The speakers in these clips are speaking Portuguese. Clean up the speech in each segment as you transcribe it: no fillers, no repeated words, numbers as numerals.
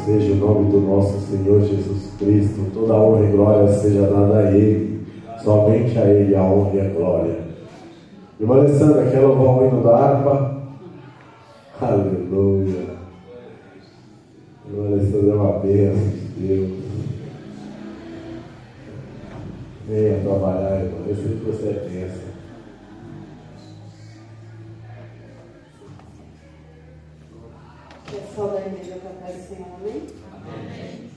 seja o nome do nosso Senhor Jesus Cristo. Toda a honra e glória seja dada a Ele. Somente a Ele a honra e a glória. Irmã Alessandra, quer louvar o hino da harpa? Aleluia. Irmã Alessandra é uma bênção de Deus. Venha trabalhar, irmã. Eu sei que você é bênção. Pessoal da igreja para a paz do Senhor, amém? Amém.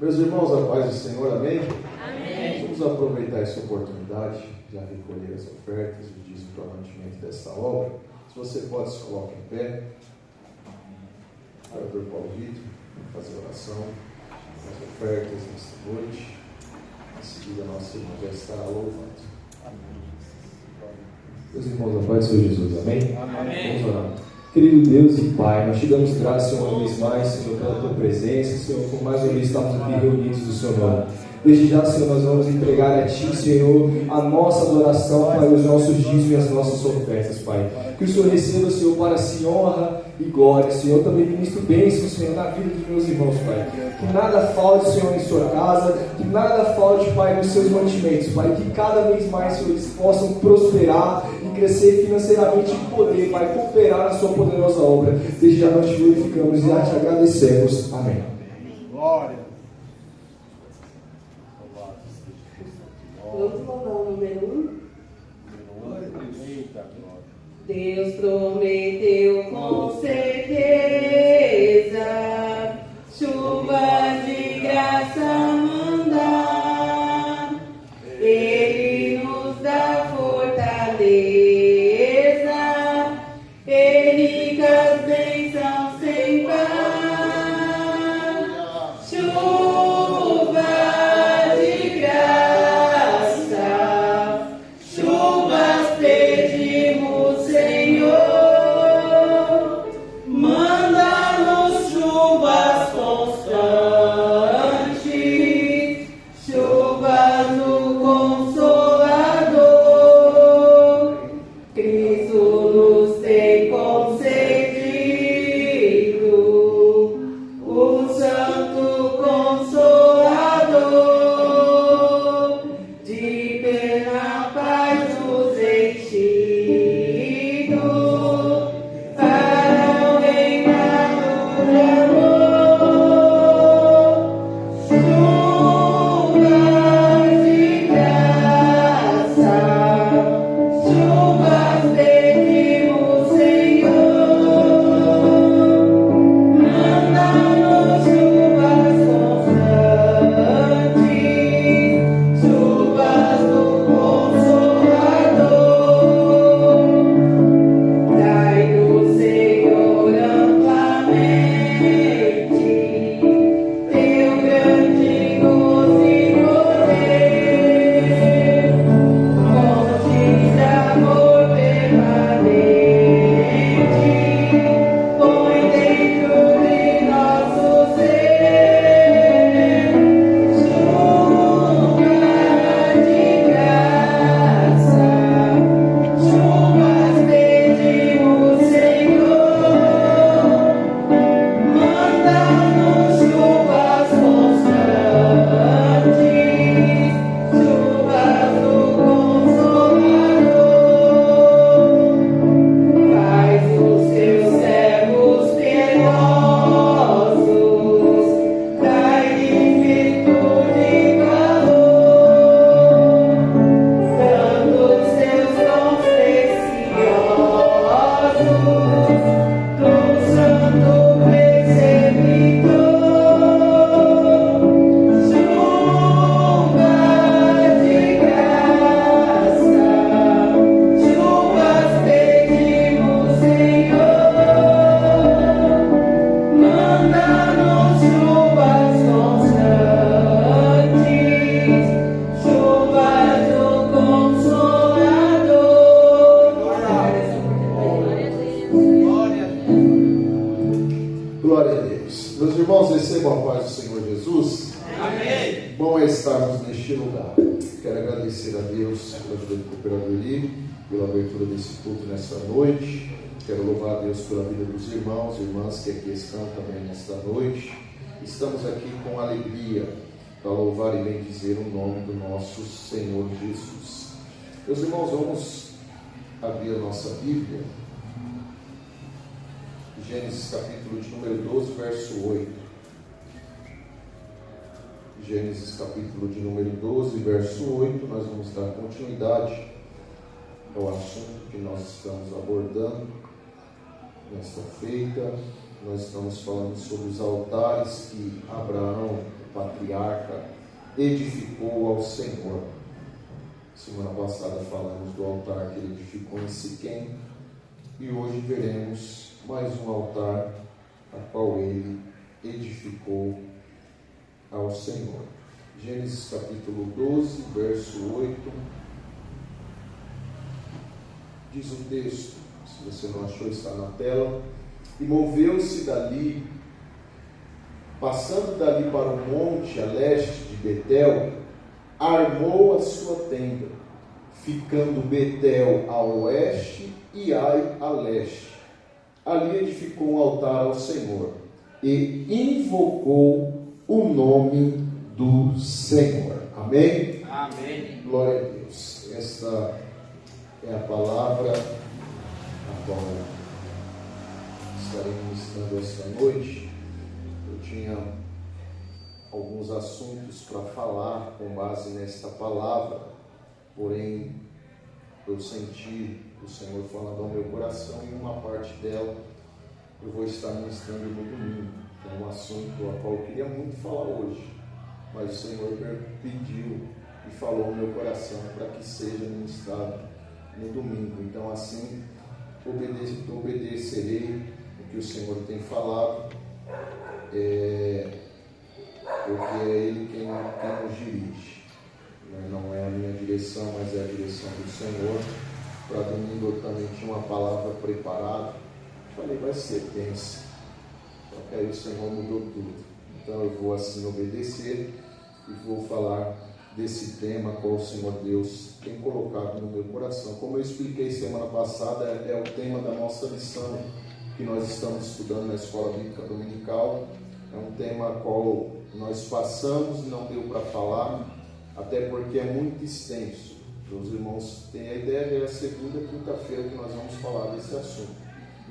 Meus irmãos, a paz do Senhor, amém? Amém. Vamos aproveitar essa oportunidade, já recolher as ofertas e dízimo para o mantimento desta obra. Se você pode, se coloque em pé. Orador Paulo Vitor, fazer oração, as ofertas nesta noite. Em seguida, nossa irmã já estará louvando. Meus irmãos, a paz do Senhor Jesus, amém? Amém. Vamos orar. Querido Deus e Pai, nós te damos graças, Senhor, uma vez mais, Senhor, pela tua presença, Senhor, por mais uma vez estarmos aqui reunidos no Seu nome. Desde já, Senhor, nós vamos entregar a Ti, Senhor, a nossa adoração, Pai, os nossos dízimos e as nossas ofertas, Pai. Que o Senhor receba, Senhor, para si honra e glória, Senhor. Também ministro bênção, Senhor, na vida dos meus irmãos, Pai. Que nada falte, Senhor, em sua casa, que nada falte, Pai, nos seus mantimentos, Pai. Que cada vez mais, Senhor, eles possam prosperar e crescer financeiramente e poder, Pai, cooperar na sua poderosa obra. Desde já nós te glorificamos e já te agradecemos. Amém. Glória. Vamos louvar o número 1. Deus prometeu com certeza chuvas de graça mandar. Ele nos dá fortaleza, ricas bênçãos sem par. Chuva de graça, chuvas pedimos, Senhor. estarmos neste lugar. Quero agradecer a Deus pela vida do cooperador Eli, pela abertura desse culto nesta noite. Quero louvar a Deus pela vida dos irmãos e irmãs que aqui estão também nesta noite. Estamos aqui com alegria para louvar e bendizer o nome do nosso Senhor Jesus. Meus irmãos, vamos abrir a nossa Bíblia. Gênesis capítulo de número 12, verso 8. Gênesis capítulo de número 12, verso 8, nós vamos dar continuidade ao assunto que nós estamos abordando nesta feita. Nós estamos falando sobre os altares que Abraão, o patriarca, edificou ao Senhor. Semana passada falamos do altar que ele edificou em Siquém, e hoje veremos mais um altar a qual ele edificou ao Senhor. Gênesis capítulo 12, verso 8, diz o texto, se você não achou, está na tela: e moveu-se dali, passando dali para o monte a leste de Betel, armou a sua tenda, ficando Betel a oeste e Ai a leste. Ali edificou um altar ao Senhor e invocou o nome do Senhor. Amém? Amém. Glória a Deus. Esta é a palavra a qual estarei ministrando esta noite. Eu tinha alguns assuntos para falar com base nesta palavra, porém eu senti o Senhor falando ao meu coração, e uma parte dela eu vou estar ministrando no domingo. É um assunto a qual eu queria muito falar hoje, mas o Senhor pediu e falou ao meu coração para que seja ministrado no domingo. Então, assim, obedecerei o que o Senhor tem falado, porque é Ele quem nos dirige. Não é a minha direção, mas é a direção do Senhor. Para domingo eu também tinha uma palavra preparada. Falei, vai ser tensa. Só que aí o Senhor mudou tudo. Então eu vou assim obedecer e vou falar desse tema qual o Senhor Deus tem colocado no meu coração. Como eu expliquei semana passada, é o tema da nossa lição que nós estamos estudando na Escola Bíblica Dominical. É um tema qual nós passamos e não deu para falar, até porque é muito extenso. Os irmãos têm a ideia, é a segunda e quinta-feira que nós vamos falar desse assunto.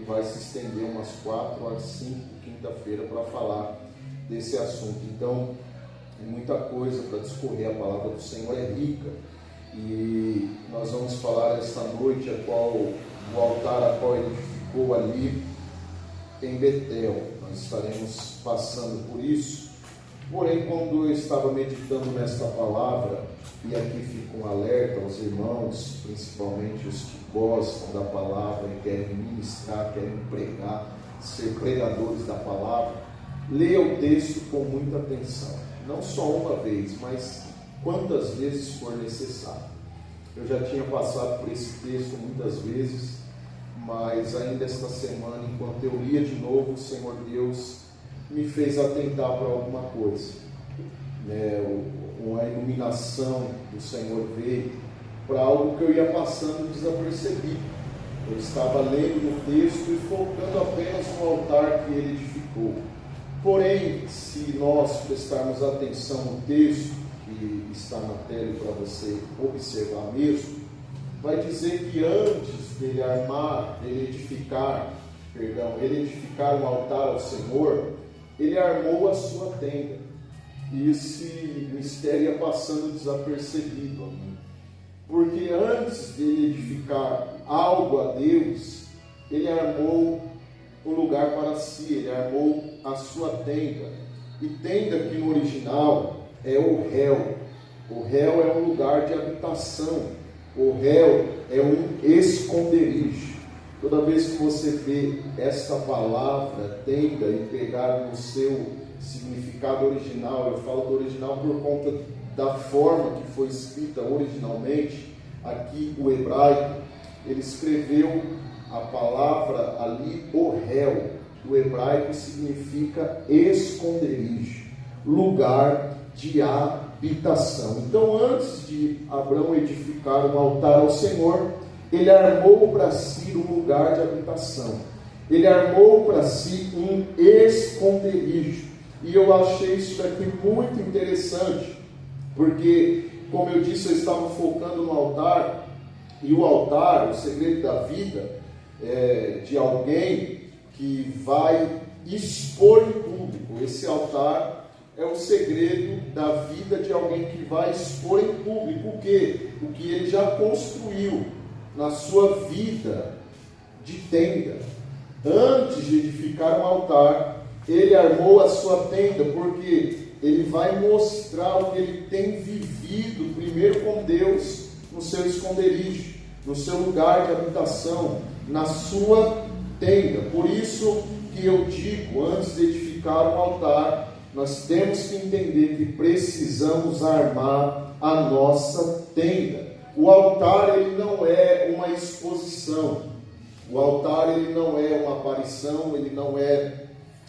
E vai se estender umas 4 a 5 quinta-feira para falar desse assunto. Então, tem muita coisa para discorrer. A palavra do Senhor é rica. E nós vamos falar esta noite o altar a qual ele ficou ali em Betel. Nós estaremos passando por isso. Porém, quando eu estava meditando nesta palavra, e aqui fica um alerta aos irmãos, principalmente os que gostam da palavra e querem ministrar, querem pregar, ser pregadores da palavra, leia o texto com muita atenção. Não só uma vez, mas quantas vezes for necessário. Eu já tinha passado por esse texto muitas vezes, mas ainda esta semana, enquanto eu lia de novo, o Senhor Deus me fez atentar para alguma coisa. Uma iluminação do Senhor veio para algo que eu ia passando desapercebido. Eu estava lendo o texto e focando apenas no altar que ele edificou. Porém, se nós prestarmos atenção no texto, que está na tela para você observar mesmo, vai dizer que antes dele edificar um altar ao Senhor, ele armou a sua tenda. E esse mistério ia passando desapercebido a mim. Porque antes de edificar algo a Deus, ele armou um lugar para si, ele armou a sua tenda. E tenda aqui no original é o réu. O réu é um lugar de habitação. O réu é um esconderijo. Toda vez que você vê esta palavra, tenda, e pegar no seu significado original, eu falo do original por conta da forma que foi escrita originalmente, aqui o hebraico, ele escreveu a palavra ali, o réu, do hebraico significa esconderijo, lugar de habitação. Então, antes de Abraão edificar um altar ao Senhor, ele armou para si um lugar de habitação. Ele armou para si um esconderijo. E eu achei isso daqui muito interessante, porque, como eu disse, eu estava focando no altar, e o altar, o segredo da vida, de alguém que vai expor em público. Esse altar é o segredo da vida de alguém que vai expor em público o quê? O que ele já construiu na sua vida de tenda. Antes de edificar um altar, ele armou a sua tenda, porque ele vai mostrar o que ele tem vivido, primeiro com Deus, no seu esconderijo, no seu lugar de habitação, na sua tenda. Por isso que eu digo, antes de edificar um altar, nós temos que entender que precisamos armar a nossa tenda. O altar, ele não é uma exposição. O altar, ele não é uma aparição, ele não é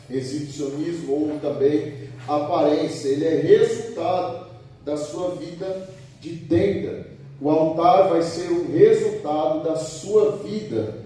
exibicionismo ou também aparência. Ele é resultado da sua vida de tenda. O altar vai ser o resultado da sua vida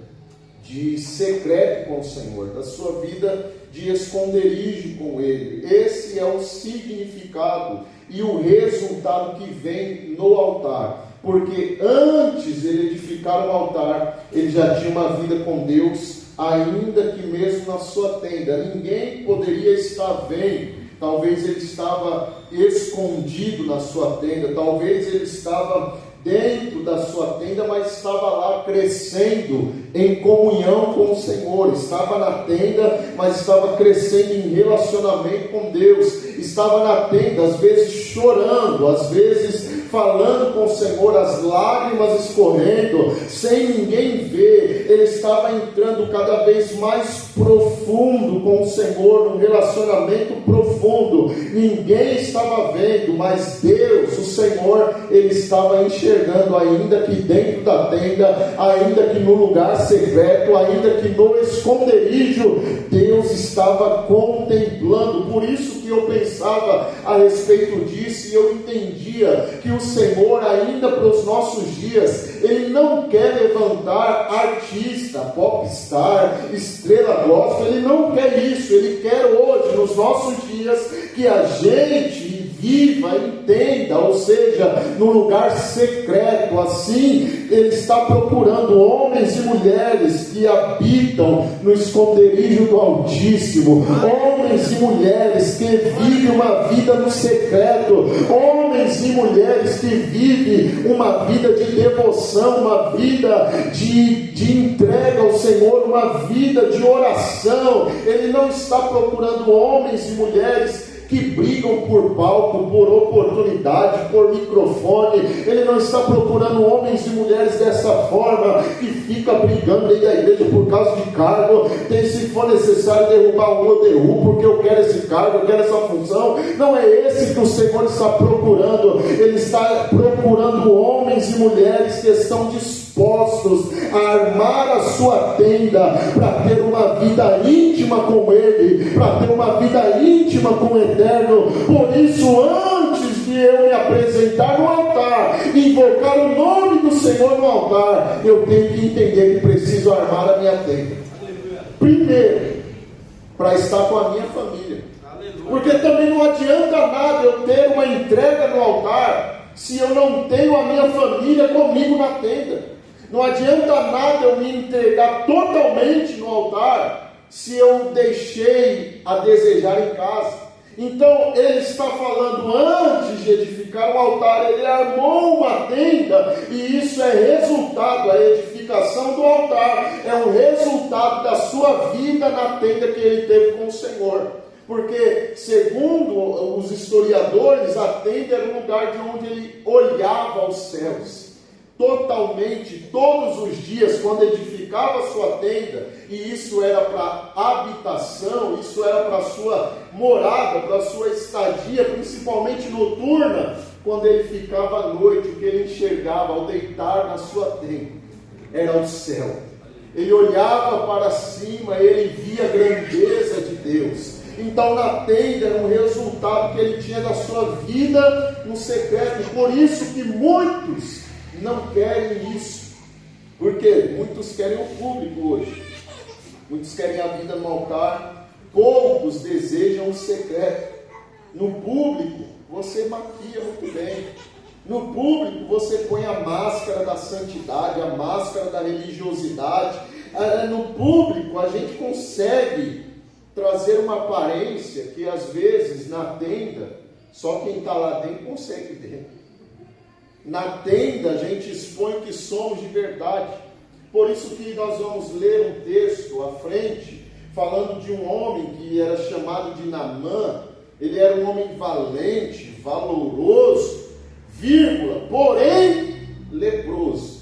de secreto com o Senhor, da sua vida de esconderijo com Ele. Esse é o significado e o resultado que vem no altar. Porque antes de ele edificar um altar, ele já tinha uma vida com Deus, ainda que mesmo na sua tenda. Ninguém poderia estar vendo. Talvez ele estava escondido na sua tenda, talvez ele estava dentro da sua tenda, mas estava lá crescendo em comunhão com o Senhor. Estava na tenda, mas estava crescendo em relacionamento com Deus. Estava na tenda, às vezes chorando, às vezes falando com o Senhor, as lágrimas escorrendo, sem ninguém ver. Ele estava entrando cada vez mais profundo com o Senhor, num relacionamento profundo. Ninguém estava vendo, mas Deus, o Senhor, ele estava enxergando, ainda que dentro da tenda, ainda que no lugar secreto, ainda que no esconderijo, Deus estava contemplando. Por isso que eu pensava a respeito disso, e eu entendia que o Senhor, ainda para os nossos dias, Ele não quer levantar artista, popstar, estrela gospel. Ele não quer isso. Ele quer hoje, nos nossos dias, que a gente viva, entenda, ou seja, no lugar secreto. Assim, Ele está procurando homens e mulheres que habitam no esconderijo do Altíssimo, homens e mulheres que vivem uma vida no secreto, homens e mulheres que vivem uma vida de devoção, uma vida de entrega ao Senhor, uma vida de oração. Ele não está procurando homens e mulheres que brigam por palco, por oportunidade, por microfone. Ele não está procurando homens e mulheres dessa forma, que fica brigando dentro da igreja por causa de cargo. Se for necessário derrubar um, eu derrubo, porque eu quero esse cargo, eu quero essa função. Não é esse que o Senhor está procurando. Ele está procurando homens e mulheres que estão dispostos a armar a sua tenda para ter uma vida íntima com Ele, para ter uma vida íntima com o Eterno. Por isso, antes de eu me apresentar no altar, invocar o nome do Senhor no altar, eu tenho que entender que preciso armar a minha tenda. Primeiro, para estar com a minha família. Porque também não adianta nada eu ter uma entrega no altar se eu não tenho a minha família comigo na tenda. Não adianta nada eu me entregar totalmente no altar se eu deixei a desejar em casa. Então ele está falando, antes de edificar um altar, ele armou uma tenda, e isso é resultado, a edificação do altar é um resultado da sua vida na tenda que ele teve com o Senhor. Porque, segundo os historiadores, a tenda era um lugar de onde ele olhava aos céus. Totalmente, todos os dias, quando edificava a sua tenda, e isso era para habitação, isso era para a sua morada, para a sua estadia, principalmente noturna, quando ele ficava à noite, o que ele enxergava ao deitar na sua tenda era o céu. Ele olhava para cima, ele via a grandeza de Deus. Então na tenda era um resultado que ele tinha da sua vida no secreto. E por isso que muitos não querem isso. Porque muitos querem o público hoje. Muitos querem a vida no altar. Poucos desejam o secreto. No público você maquia muito bem. No público você põe a máscara da santidade, a máscara da religiosidade. No público a gente consegue trazer uma aparência que às vezes na tenda, só quem está lá dentro consegue ver. Na tenda a gente expõe que somos de verdade. Por isso que nós vamos ler um texto à frente, falando de um homem que era chamado de Naamã. Ele era um homem valente, valoroso, porém leproso.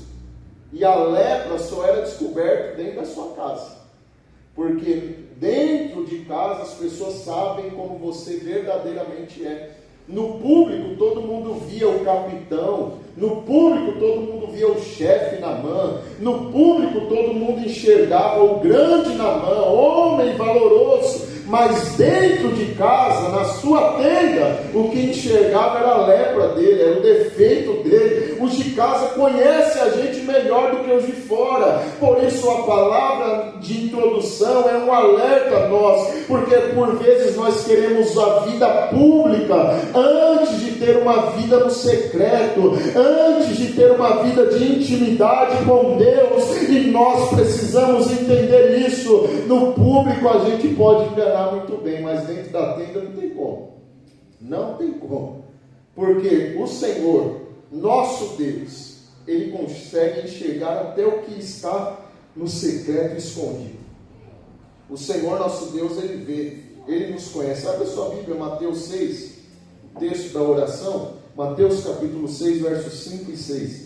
E a lepra só era descoberta dentro da sua casa. Porque dentro de casa as pessoas sabem como você verdadeiramente é. No público todo mundo via o capitão. No público todo mundo via o chefe Naamã. No público todo mundo enxergava o grande Naamã, homem valoroso. Mas dentro de casa, na sua tenda, o que enxergava era a lepra dele, era o defeito dele. Os de casa conhecem a gente melhor do que os de fora. Por isso a palavra de introdução é um alerta a nós, porque por vezes nós queremos a vida pública antes de ter uma vida no secreto, antes de ter uma vida de intimidade com Deus. E nós precisamos entender isso. No público a gente pode enganar muito bem, mas dentro da tenda não tem como. Não tem como. Porque o Senhor, nosso Deus, Ele consegue enxergar até o que está no secreto escondido. O Senhor, nosso Deus, Ele vê, Ele nos conhece. Abre a sua Bíblia, Mateus 6, o texto da oração. Mateus capítulo 6, versos 5 e 6.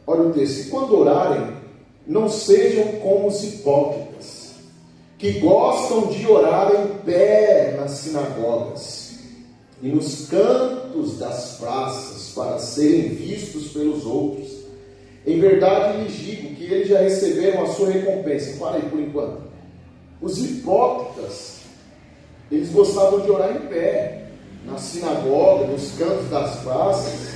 Olha o texto: e quando orarem, não sejam como os hipócritas, que gostam de orar em pé nas sinagogas e nos cantos das praças, para serem vistos pelos outros. Em verdade lhes digo que eles já receberam a sua recompensa. Para aí por enquanto. Os hipócritas, eles gostavam de orar em pé, na sinagoga, nos cantos das praças,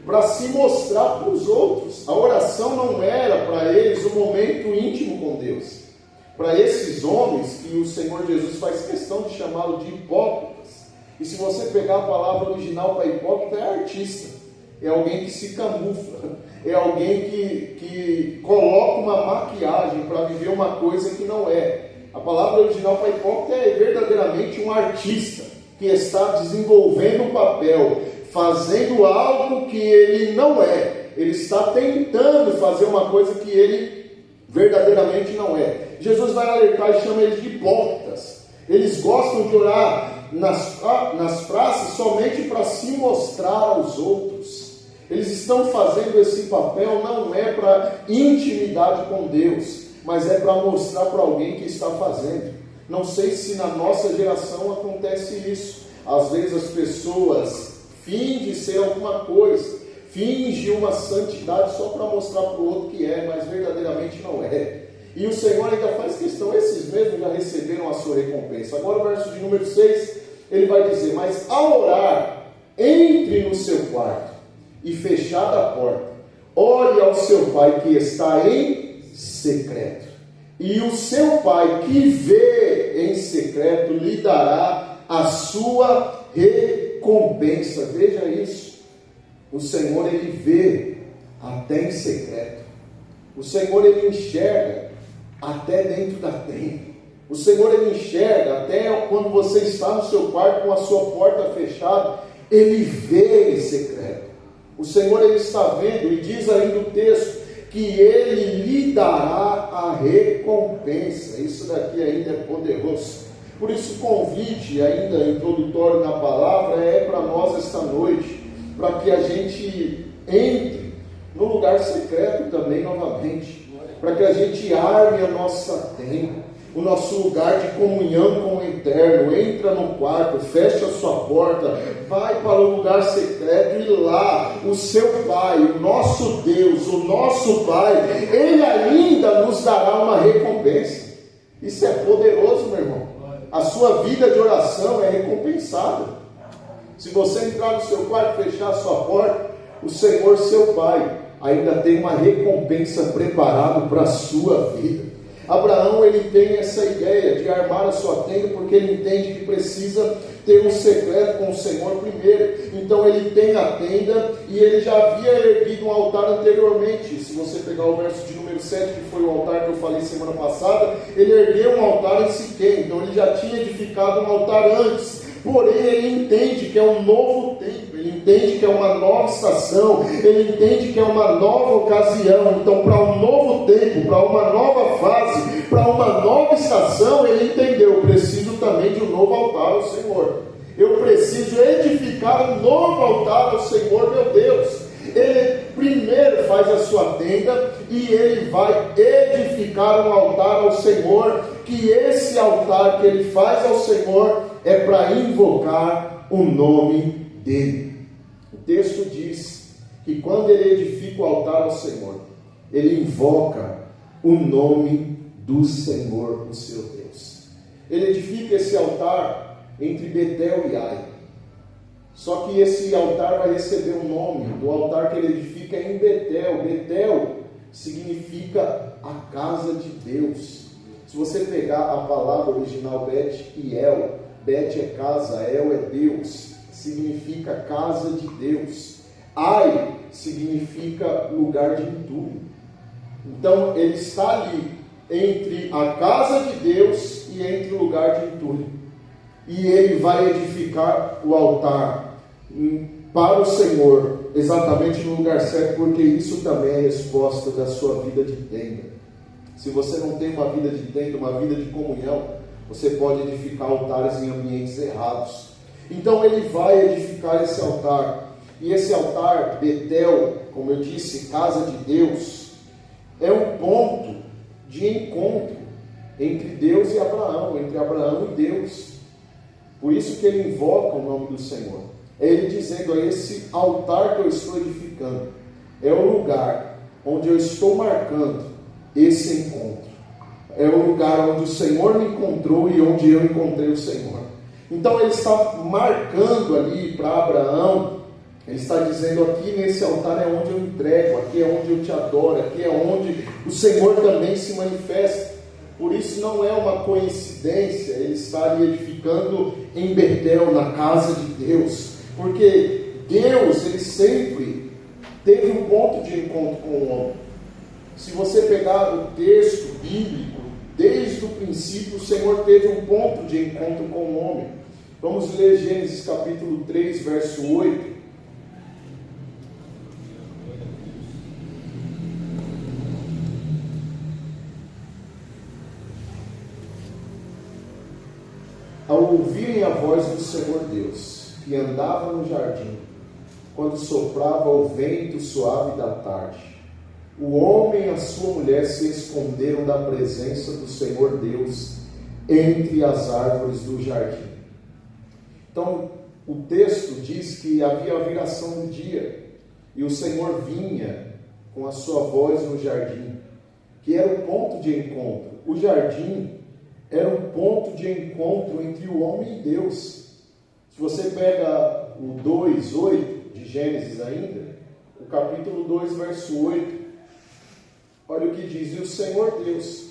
para se mostrar para os outros. A oração não era para eles um momento íntimo com Deus. Para esses homens, que o Senhor Jesus faz questão de chamá-lo de hipócritas. E se você pegar a palavra original para hipócrita, é artista. É alguém que se camufla. É alguém que coloca uma maquiagem para viver uma coisa que não é. A palavra original para hipócrita é verdadeiramente um artista que está desenvolvendo um papel, fazendo algo que ele não é. Ele está tentando fazer uma coisa que ele verdadeiramente não é. Jesus vai alertar e chama eles de hipócritas. Eles gostam de orar nas praças somente para se mostrar aos outros. Eles estão fazendo esse papel não é para intimidade com Deus, mas é para mostrar para alguém que está fazendo. Não sei se na nossa geração acontece isso. Às vezes as pessoas fingem ser alguma coisa, fingem uma santidade só para mostrar para o outro que é, mas verdadeiramente não é. E o Senhor ainda faz questão, esses mesmos já receberam a sua recompensa. Agora o verso de número 6, ele vai dizer: mas ao orar, entre no seu quarto e fechada a porta, ore ao seu Pai que está em secreto, e o seu Pai que vê em secreto lhe dará a sua recompensa. Veja isso. O Senhor, Ele vê até em secreto. O Senhor, Ele enxerga até dentro da tenda. O Senhor, Ele enxerga até quando você está no seu quarto com a sua porta fechada. Ele vê em secreto. O Senhor, Ele está vendo, e diz ainda o texto, que Ele lhe dará a recompensa. Isso daqui ainda é poderoso. Por isso o convite ainda introdutório na palavra é para nós esta noite, para que a gente entre no lugar secreto também novamente, para que a gente arme a nossa tenda, o nosso lugar de comunhão com o Eterno. Entra no quarto, fecha a sua porta, vai para o lugar secreto e lá o seu Pai, o nosso Deus, o nosso Pai, Ele ainda nos dará uma recompensa. Isso é poderoso, meu irmão. A sua vida de oração é recompensada. Se você entrar no seu quarto, fechar a sua porta, o Senhor, seu Pai, ainda tem uma recompensa preparada para a sua vida. Abraão, ele tem essa ideia de armar a sua tenda, porque ele entende que precisa ter um secreto com o Senhor primeiro. Então ele tem a tenda e ele já havia erguido um altar anteriormente. Se você pegar o verso de número 7, que foi o altar que eu falei semana passada, ele ergueu um altar em Siquém. Então ele já tinha edificado um altar antes. Porém, ele entende que é um novo tempo, ele entende que é uma nova estação, ele entende que é uma nova ocasião. Então, para um novo tempo, para uma nova fase, para uma nova estação, ele entendeu: eu preciso também de um novo altar ao Senhor. Eu preciso edificar um novo altar ao Senhor, meu Deus. Ele primeiro faz a sua tenda e ele vai edificar um altar ao Senhor, que esse altar que ele faz ao Senhor é para invocar o nome dele. O texto diz que quando ele edifica o altar ao Senhor, ele invoca o nome do Senhor, o seu Deus. Ele edifica esse altar entre Betel e Ai. Só que esse altar vai receber o nome do altar que ele edifica em Betel. Betel significa a casa de Deus. Se você pegar a palavra original Bet e El, Bet é casa, El é Deus, significa casa de Deus. Ai significa lugar de entulho. Então ele está ali entre a casa de Deus e entre o lugar de entulho. E ele vai edificar o altar para o Senhor, exatamente no lugar certo, porque isso também é resposta da sua vida de tenda. Se você não tem uma vida de tenda, uma vida de comunhão, você pode edificar altares em ambientes errados. Então ele vai edificar esse altar. E esse altar, Betel, como eu disse, casa de Deus, é um ponto de encontro entre Deus e Abraão, entre Abraão e Deus. Por isso que ele invoca o nome do Senhor. É ele dizendo: esse altar que eu estou edificando é o lugar onde eu estou marcando esse encontro. É o lugar onde o Senhor me encontrou e onde eu encontrei o Senhor. Então ele está marcando ali para Abraão, ele está dizendo: aqui nesse altar é onde eu entrego, aqui é onde eu te adoro, aqui é onde o Senhor também se manifesta. Por isso não é uma coincidência ele estar ali edificando em Betel, na casa de Deus, porque Deus, ele sempre teve um ponto de encontro com o homem. Se você pegar o texto bíblico, desde o princípio o Senhor teve um ponto de encontro com o homem. Vamos ler Gênesis capítulo 3, verso 8. Ao ouvirem a voz do Senhor Deus, que andava no jardim, quando soprava o vento suave da tarde, o homem e a sua mulher se esconderam da presença do Senhor Deus entre as árvores do jardim. Então, o texto diz que havia a viração do dia, e o Senhor vinha com a sua voz no jardim, que era o ponto de encontro. O jardim era um ponto de encontro entre o homem e Deus. Se você pega o 2:8 de Gênesis ainda, o capítulo 2, verso 8, olha o que diz: e o Senhor Deus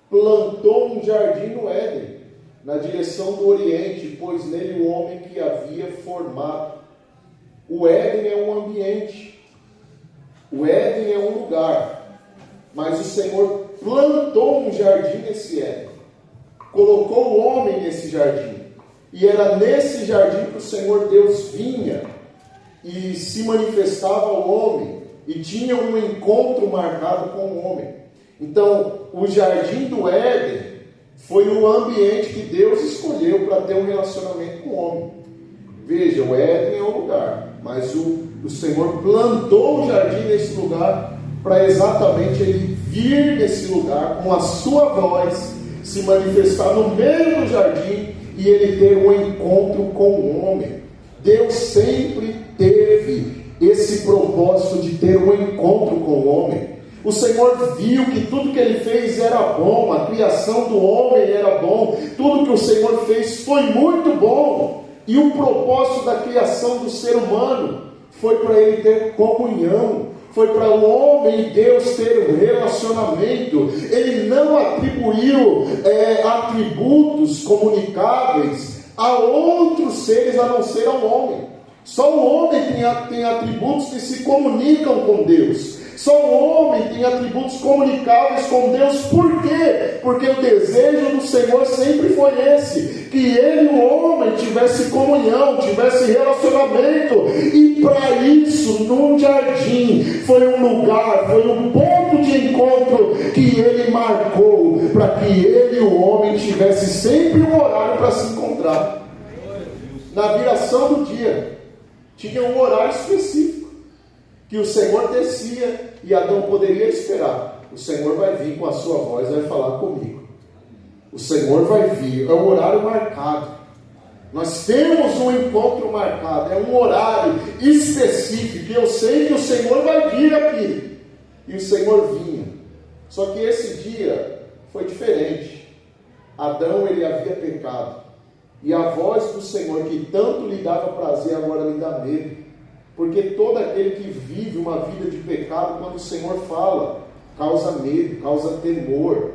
plantou um jardim no Éden, na direção do Oriente, pois nele o homem que havia formado. O Éden é um ambiente, o Éden é um lugar, mas o Senhor plantou um jardim nesse Éden, colocou o homem nesse jardim, e era nesse jardim que o Senhor Deus vinha e se manifestava ao homem, e tinha um encontro marcado com o homem. Então, o jardim do Éden foi o ambiente que Deus escolheu para ter um relacionamento com o homem. Veja, o Éden é um lugar, mas o Senhor plantou o jardim nesse lugar para exatamente ele vir nesse lugar com a sua voz se manifestar no meio do jardim e ele ter um encontro com o homem. Deus sempre teve esse propósito de ter um encontro com o homem. O Senhor viu que tudo que ele fez era bom, a criação do homem era bom, tudo que o Senhor fez foi muito bom. E o propósito da criação do ser humano foi para ele ter comunhão, foi para o homem e Deus ter um relacionamento. Ele não atribuiu atributos comunicáveis a outros seres a não ser ao homem. Só o homem tem atributos que se comunicam com Deus. Só o homem tem atributos comunicáveis com Deus. Por quê? Porque o desejo do Senhor sempre foi esse: que ele e o homem tivesse comunhão, tivesse relacionamento. E para isso, num jardim, foi um lugar, foi um ponto de encontro que ele marcou, para que ele e o homem tivesse sempre um horário para se encontrar. Na viração do dia, tinha um horário específico que o Senhor descia e Adão poderia esperar. O Senhor vai vir com a sua voz, vai falar comigo. O Senhor vai vir, é um horário marcado. Nós temos um encontro marcado, é um horário específico. Eu sei que o Senhor vai vir aqui. E o Senhor vinha. Só que esse dia foi diferente. Adão, ele havia pecado. E a voz do Senhor, que tanto lhe dava prazer, agora lhe dá medo. Porque todo aquele que vive uma vida de pecado, quando o Senhor fala, causa medo, causa temor.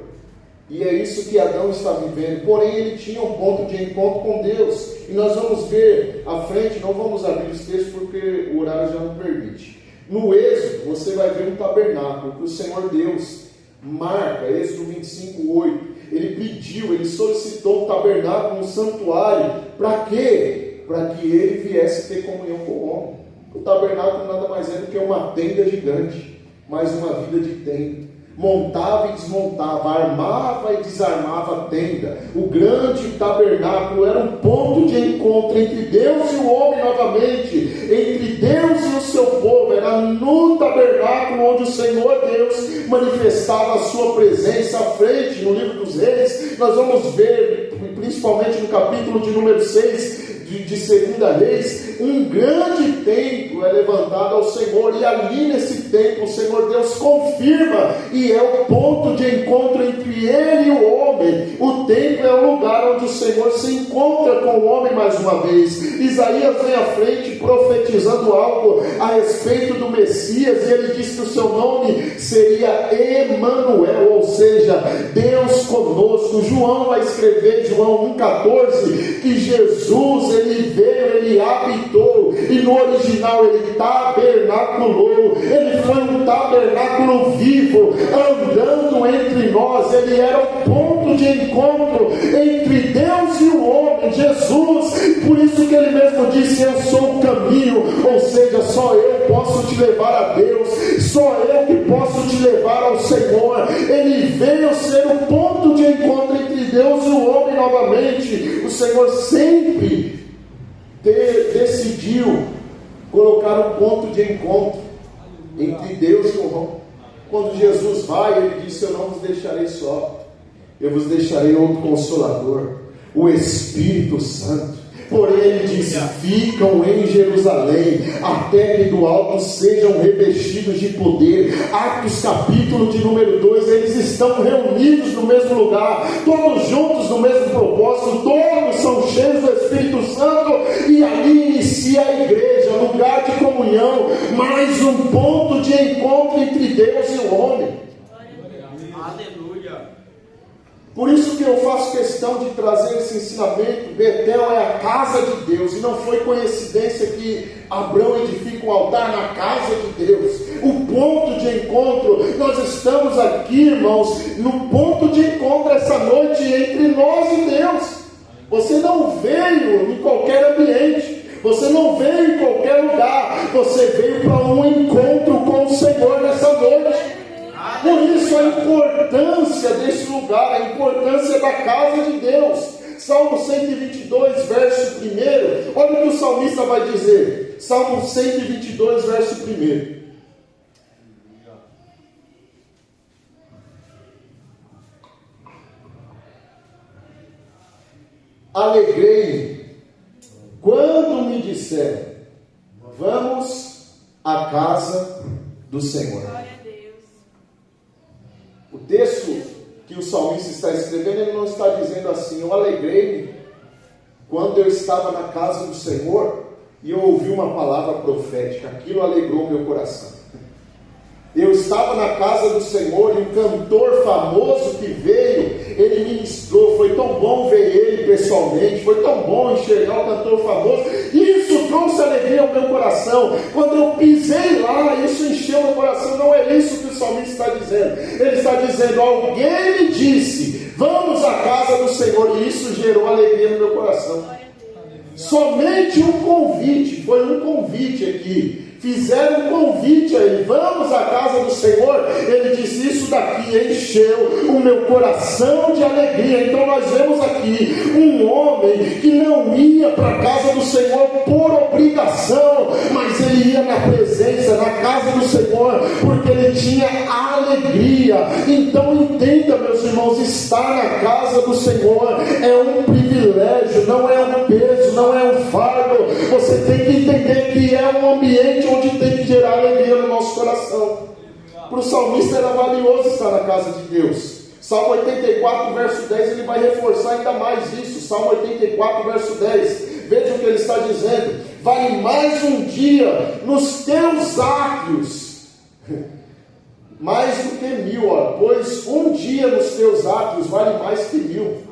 E é isso que Adão está vivendo. Porém, ele tinha um ponto de encontro com Deus. E nós vamos ver à frente, não vamos abrir os textos porque o horário já não permite. No Êxodo, você vai ver um tabernáculo que o Senhor Deus marca, Êxodo 25:8. Ele pediu, ele solicitou um tabernáculo, um santuário. Para quê? Para que ele viesse ter comunhão com o homem. O tabernáculo nada mais é do que uma tenda gigante, mais uma vida de tenda. Montava e desmontava, armava e desarmava a tenda. O grande tabernáculo era um ponto de encontro entre Deus e o homem novamente, entre Deus e o seu povo. Era no tabernáculo onde o Senhor Deus manifestava a sua presença. À frente, no livro dos Reis, nós vamos ver, principalmente no capítulo de número 6 de 2 Reis, um grande templo é levantado ao Senhor, e ali nesse templo o Senhor Deus confirma, e é o ponto de encontro entre ele e o homem. O templo é o lugar onde o Senhor se encontra com o homem mais uma vez. Isaías vem à frente profetizando algo a respeito do Messias, e ele diz que o seu nome seria Emanuel, ou seja, Deus conosco. João vai escrever, João 1,14, que Jesus, ele veio, ele habitou, e no original ele tabernaculou. Ele foi um tabernáculo vivo, andando entre nós. Ele era o ponto de encontro entre Deus e o homem, Jesus. Por isso que ele mesmo disse: eu sou o caminho, ou seja, só eu posso te levar a Deus, só eu que posso te levar ao Senhor. Ele veio ser o ponto de encontro entre Deus e o homem novamente. O Senhor sempre decidiu colocar um ponto de encontro entre Deus e o homem. Quando Jesus vai, ele disse: eu não vos deixarei só, eu vos deixarei outro Consolador, o Espírito Santo. Porém ele disse: ficam em Jerusalém, até que do alto sejam revestidos de poder. Atos capítulo de número 2, eles estão reunidos no mesmo lugar, todos juntos no mesmo propósito, todos são cheios do Espírito Santo, e ali inicia a igreja, lugar de comunhão, mais um ponto de encontro entre Deus e o homem. Aleluia. Por isso que eu faço questão de trazer esse ensinamento. Betel é a casa de Deus, e não foi coincidência que Abraão edifica um altar na casa de Deus, o ponto de encontro. Nós estamos aqui, irmãos, no ponto de encontro essa noite entre nós e Deus. Você não veio em qualquer ambiente, você não veio em qualquer lugar, você veio para um encontro com o Senhor nessa noite. Por isso a importância desse lugar, a importância da casa de Deus. Salmo 122, verso 1. Olha o que o salmista vai dizer. Salmo 122, verso 1. alegrei-me quando me disseram: vamos à casa do Senhor. Glória a Deus. O texto que o salmista está escrevendo, ele não está dizendo assim: eu alegrei-me quando eu estava na casa do Senhor e eu ouvi uma palavra profética, aquilo alegrou meu coração. Eu estava na casa do Senhor e um cantor famoso que veio, ele ministrou, foi tão bom ver ele pessoalmente, foi tão bom enxergar o cantor famoso, isso trouxe alegria ao meu coração. Quando eu pisei lá, isso encheu meu coração. Não é isso que o salmista está dizendo. Ele está dizendo: alguém me disse, vamos à casa do Senhor, e isso gerou alegria no meu coração. Somente um convite, foi um convite aqui. Fizeram um convite a ele: vamos à casa do Senhor. Ele disse: isso daqui encheu o meu coração de alegria. Então nós vemos aqui um homem que não ia para a casa do Senhor por obrigação, mas ele ia na presença, na casa do Senhor, porque ele tinha alegria. Então entenda, meus irmãos, estar na casa do Senhor é um privilégio, não é um peso, não é um fardo. Você tem que entender que é um ambiente onde tem que gerar alegria no nosso coração. Para o salmista era valioso estar na casa de Deus. Salmo 84, verso 10, ele vai reforçar ainda mais isso. Salmo 84, verso 10. Veja o que ele está dizendo: vale mais um dia nos teus átrios, mais do que 1000, pois um dia nos teus átrios vale mais que 1000.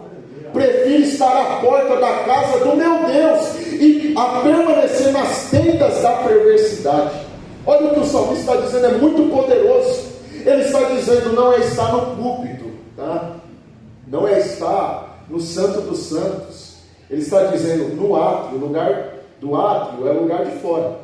Prefiro estar à porta da casa do meu Deus e a permanecer nas tendas da perversidade. Olha o que o salmista está dizendo, é muito poderoso. Ele está dizendo: não é estar no púlpito, tá? Não é estar no Santo dos Santos. Ele está dizendo no átrio. O lugar do átrio é o lugar de fora.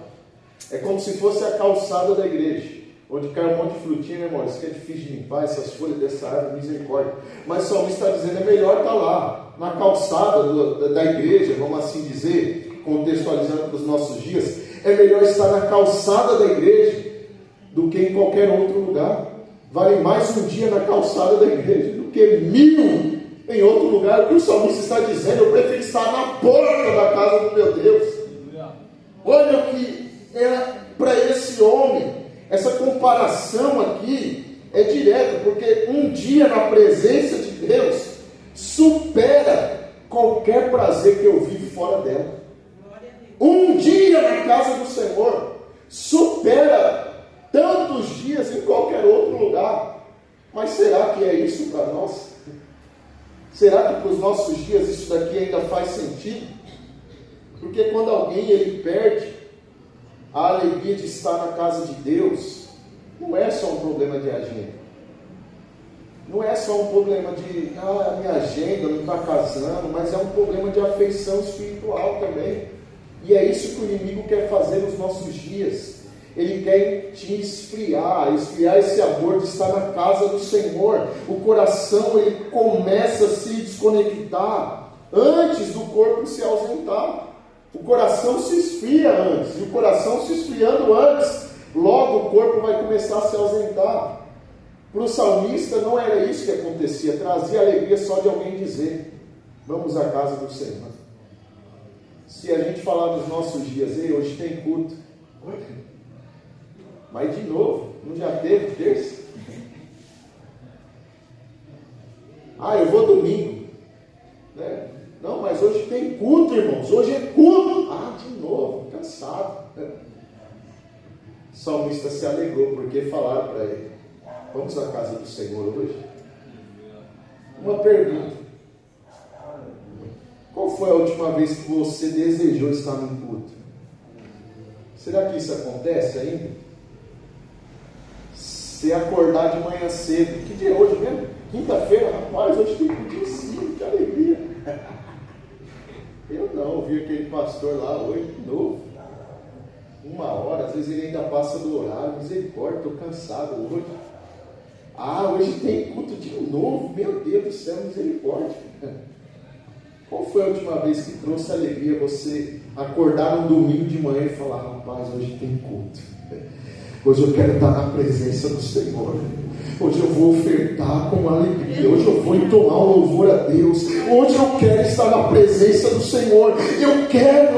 É como se fosse a calçada da igreja, onde cai um monte de frutinha, né, irmão? Isso que é difícil de limpar, essas folhas dessa árvore, misericórdia. Mas o salmista está dizendo: é melhor estar lá, na calçada da igreja, vamos assim dizer, contextualizando para os nossos dias. É melhor estar na calçada da igreja do que em qualquer outro lugar. Vale mais um dia na calçada da igreja do que 1000 em outro lugar. O que o salmista está dizendo: eu prefiro estar na porta da casa do meu Deus. Olha o que é para esse homem. Essa comparação aqui é direta, porque um dia na presença de Deus supera qualquer prazer que eu vivo fora dela. Um dia na casa do Senhor supera tantos dias em qualquer outro lugar. Mas será que é isso para nós? Será que para os nossos dias isso daqui ainda faz sentido? Porque quando alguém ele perde a alegria de estar na casa de Deus, não é só um problema de agenda. Não é só um problema de a minha agenda não está casando, mas é um problema de afeição espiritual também. E é isso que o inimigo quer fazer nos nossos dias. Ele quer te esfriar esse amor de estar na casa do Senhor. O coração ele começa a se desconectar antes do corpo se ausentar. O coração se esfria antes, e o coração se esfriando antes, logo o corpo vai começar a se ausentar. Para o salmista não era isso que acontecia, trazia alegria só de alguém dizer: vamos à casa do Senhor. Se a gente falar nos nossos dias: ei, hoje tem culto, mas de novo, não já teve terça? Eu vou domingo, né? Não, mas hoje tem culto, irmãos, hoje é culto. De novo, cansado. O salmista se alegrou porque falaram para ele: vamos à casa do Senhor hoje. Uma pergunta: qual foi a última vez que você desejou estar num culto? Será que isso acontece ainda? Se acordar de manhã cedo, que dia é hoje mesmo? Quinta-feira, rapaz, hoje tem culto sim, que alegria. Eu não, vi aquele pastor lá hoje de novo, 1 hora, às vezes ele ainda passa do horário, misericórdia, estou cansado hoje. Hoje tem culto de novo, meu Deus do céu, misericórdia. Qual foi a última vez que trouxe alegria você acordar no domingo de manhã e falar: rapaz, hoje tem culto, hoje eu quero estar na presença do Senhor, Hoje eu vou ofertar com alegria. Hoje eu vou entoar um louvor a Deus. Hoje eu quero estar na presença do Senhor. Eu quero.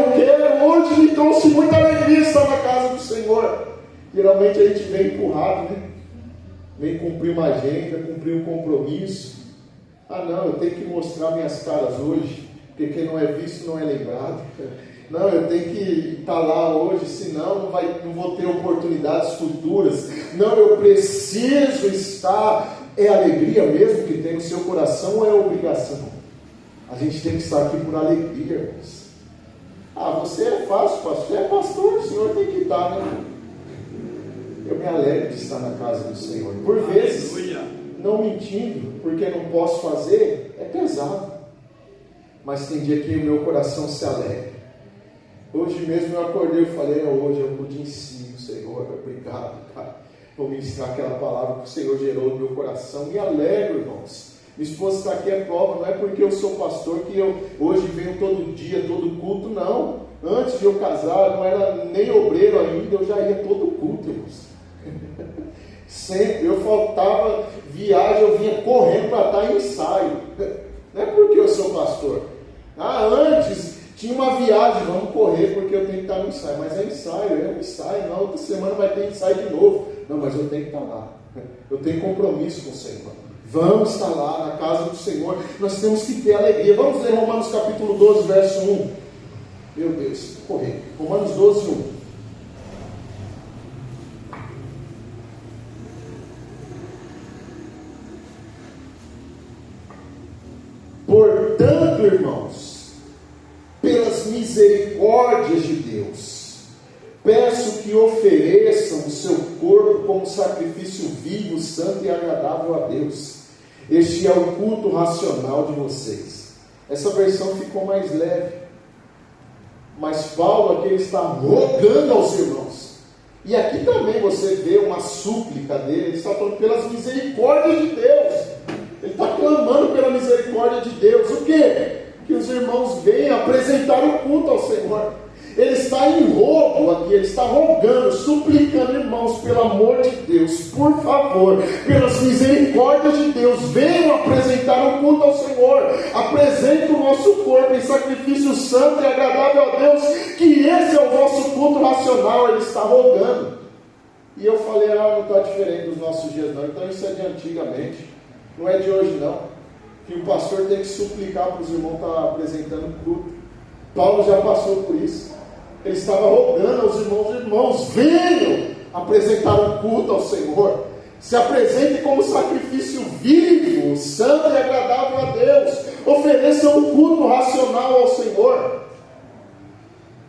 Hoje me trouxe muita alegria estar na casa do Senhor. Geralmente a gente vem empurrado, né? Vem cumprir uma agenda, cumprir um compromisso. Ah não, eu tenho que mostrar minhas caras hoje, porque quem não é visto não é lembrado. Não, eu tenho que estar lá hoje, senão não vou ter oportunidades futuras. Não, eu preciso estar. É alegria mesmo que tem no seu coração ou é obrigação? A gente tem que estar aqui por alegria, irmãos. Ah, você é fácil, pastor. Você é pastor, o senhor tem que estar, né? Eu me alegro de estar na casa do Senhor. Por vezes, não mentindo, porque não posso fazer, é pesado. Mas tem dia que o meu coração se alegra. Hoje mesmo eu acordei e falei, hoje eu pude ensino, Senhor, obrigado, cara. Vou ministrar aquela palavra que o Senhor gerou no meu coração. Me alegro, irmãos. Minha esposa está aqui, é prova, não é porque eu sou pastor que eu hoje venho todo dia, todo culto, não. Antes de eu casar, eu não era nem obreiro ainda, eu já ia todo culto, irmãos. Sempre, eu faltava viagem, eu vinha correndo para estar em ensaio. Não é porque eu sou pastor. Antes tinha uma viagem, vamos correr porque eu tenho que estar no ensaio. Mas é um ensaio, não, outra semana vai ter ensaio de novo. Não, mas eu tenho que estar lá. Eu tenho compromisso com o Senhor. Vamos estar lá na casa do Senhor. Nós temos que ter alegria. Vamos ler Romanos capítulo 12, verso 1. Meu Deus, vou correr. Romanos 12, 1. Portanto, irmãos, pelas misericórdias de Deus, peço que ofereçam o seu corpo como sacrifício vivo, santo e agradável a Deus. Este é o culto racional de vocês. Essa versão ficou mais leve. Mas Paulo aqui está rogando aos irmãos. E aqui também você vê uma súplica dele. Ele está falando pelas misericórdias de Deus. Ele está clamando pela misericórdia de Deus. O quê? Que os irmãos venham apresentar o culto ao Senhor. Ele está em rogo aqui, ele está rogando, suplicando, irmãos, pelo amor de Deus, por favor, pelas misericórdias de Deus, venham apresentar o culto ao Senhor. Apresente o nosso corpo em sacrifício santo e agradável a Deus, que esse é o vosso culto racional. Ele está rogando. E eu falei, não está diferente dos nossos dias não. Então isso é de antigamente. Não é de hoje não, que o pastor tem que suplicar para os irmãos estar apresentando culto. Paulo já passou por isso. Ele estava rogando aos irmãos, venham apresentar um culto ao Senhor. Se apresentem como sacrifício vivo, santo e agradável a Deus. Ofereçam um culto racional ao Senhor.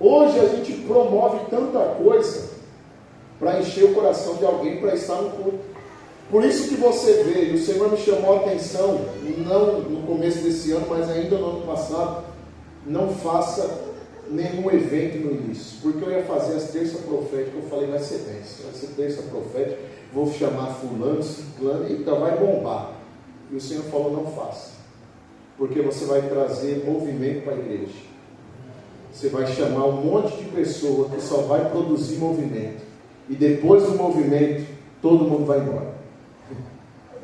Hoje a gente promove tanta coisa para encher o coração de alguém para estar no culto. Por isso que você vê, e o Senhor me chamou a atenção, não no começo desse ano, mas ainda no ano passado, não faça nenhum evento no início, porque eu ia fazer as terças proféticas, eu falei, vai ser bênção, vai ser terça profética, vou chamar fulano, ciclano, então vai bombar. E o Senhor falou, não faça, porque você vai trazer movimento para a igreja. Você vai chamar um monte de pessoas que só vai produzir movimento, e depois do movimento, todo mundo vai embora.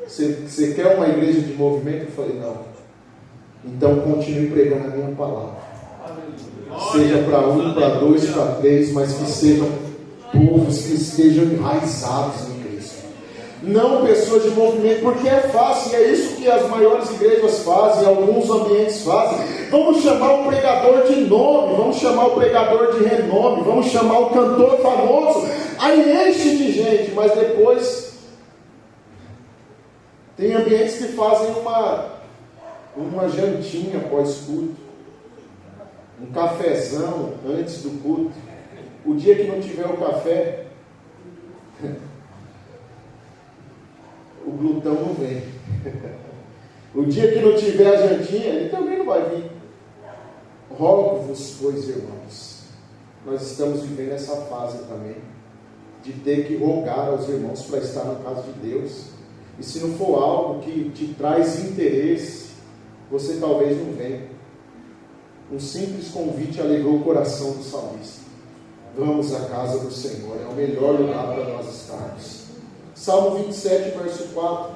Você quer uma igreja de movimento? Eu falei, não. Então continue pregando a minha palavra. Seja para 1, para 2, para 3, mas que sejam povos que estejam enraizados em Cristo. Não pessoas de movimento, porque é fácil, e é isso que as maiores igrejas fazem, alguns ambientes fazem. Vamos chamar o pregador de nome, vamos chamar o pregador de renome, vamos chamar o cantor famoso. Aí enche de gente, mas depois tem ambientes que fazem uma jantinha pós-culto, um cafezão antes do culto. O dia que não tiver o café, o glutão não vem. O dia que não tiver a jantinha, ele também não vai vir. Rogo-vos, pois, irmãos, nós estamos vivendo essa fase também, de ter que rogar aos irmãos para estar na casa de Deus. E se não for algo que te traz interesse, você talvez não venha. Um simples convite alegrou o coração do salmista. Vamos à casa do Senhor, é o melhor lugar para nós estarmos. Salmo 27, verso 4.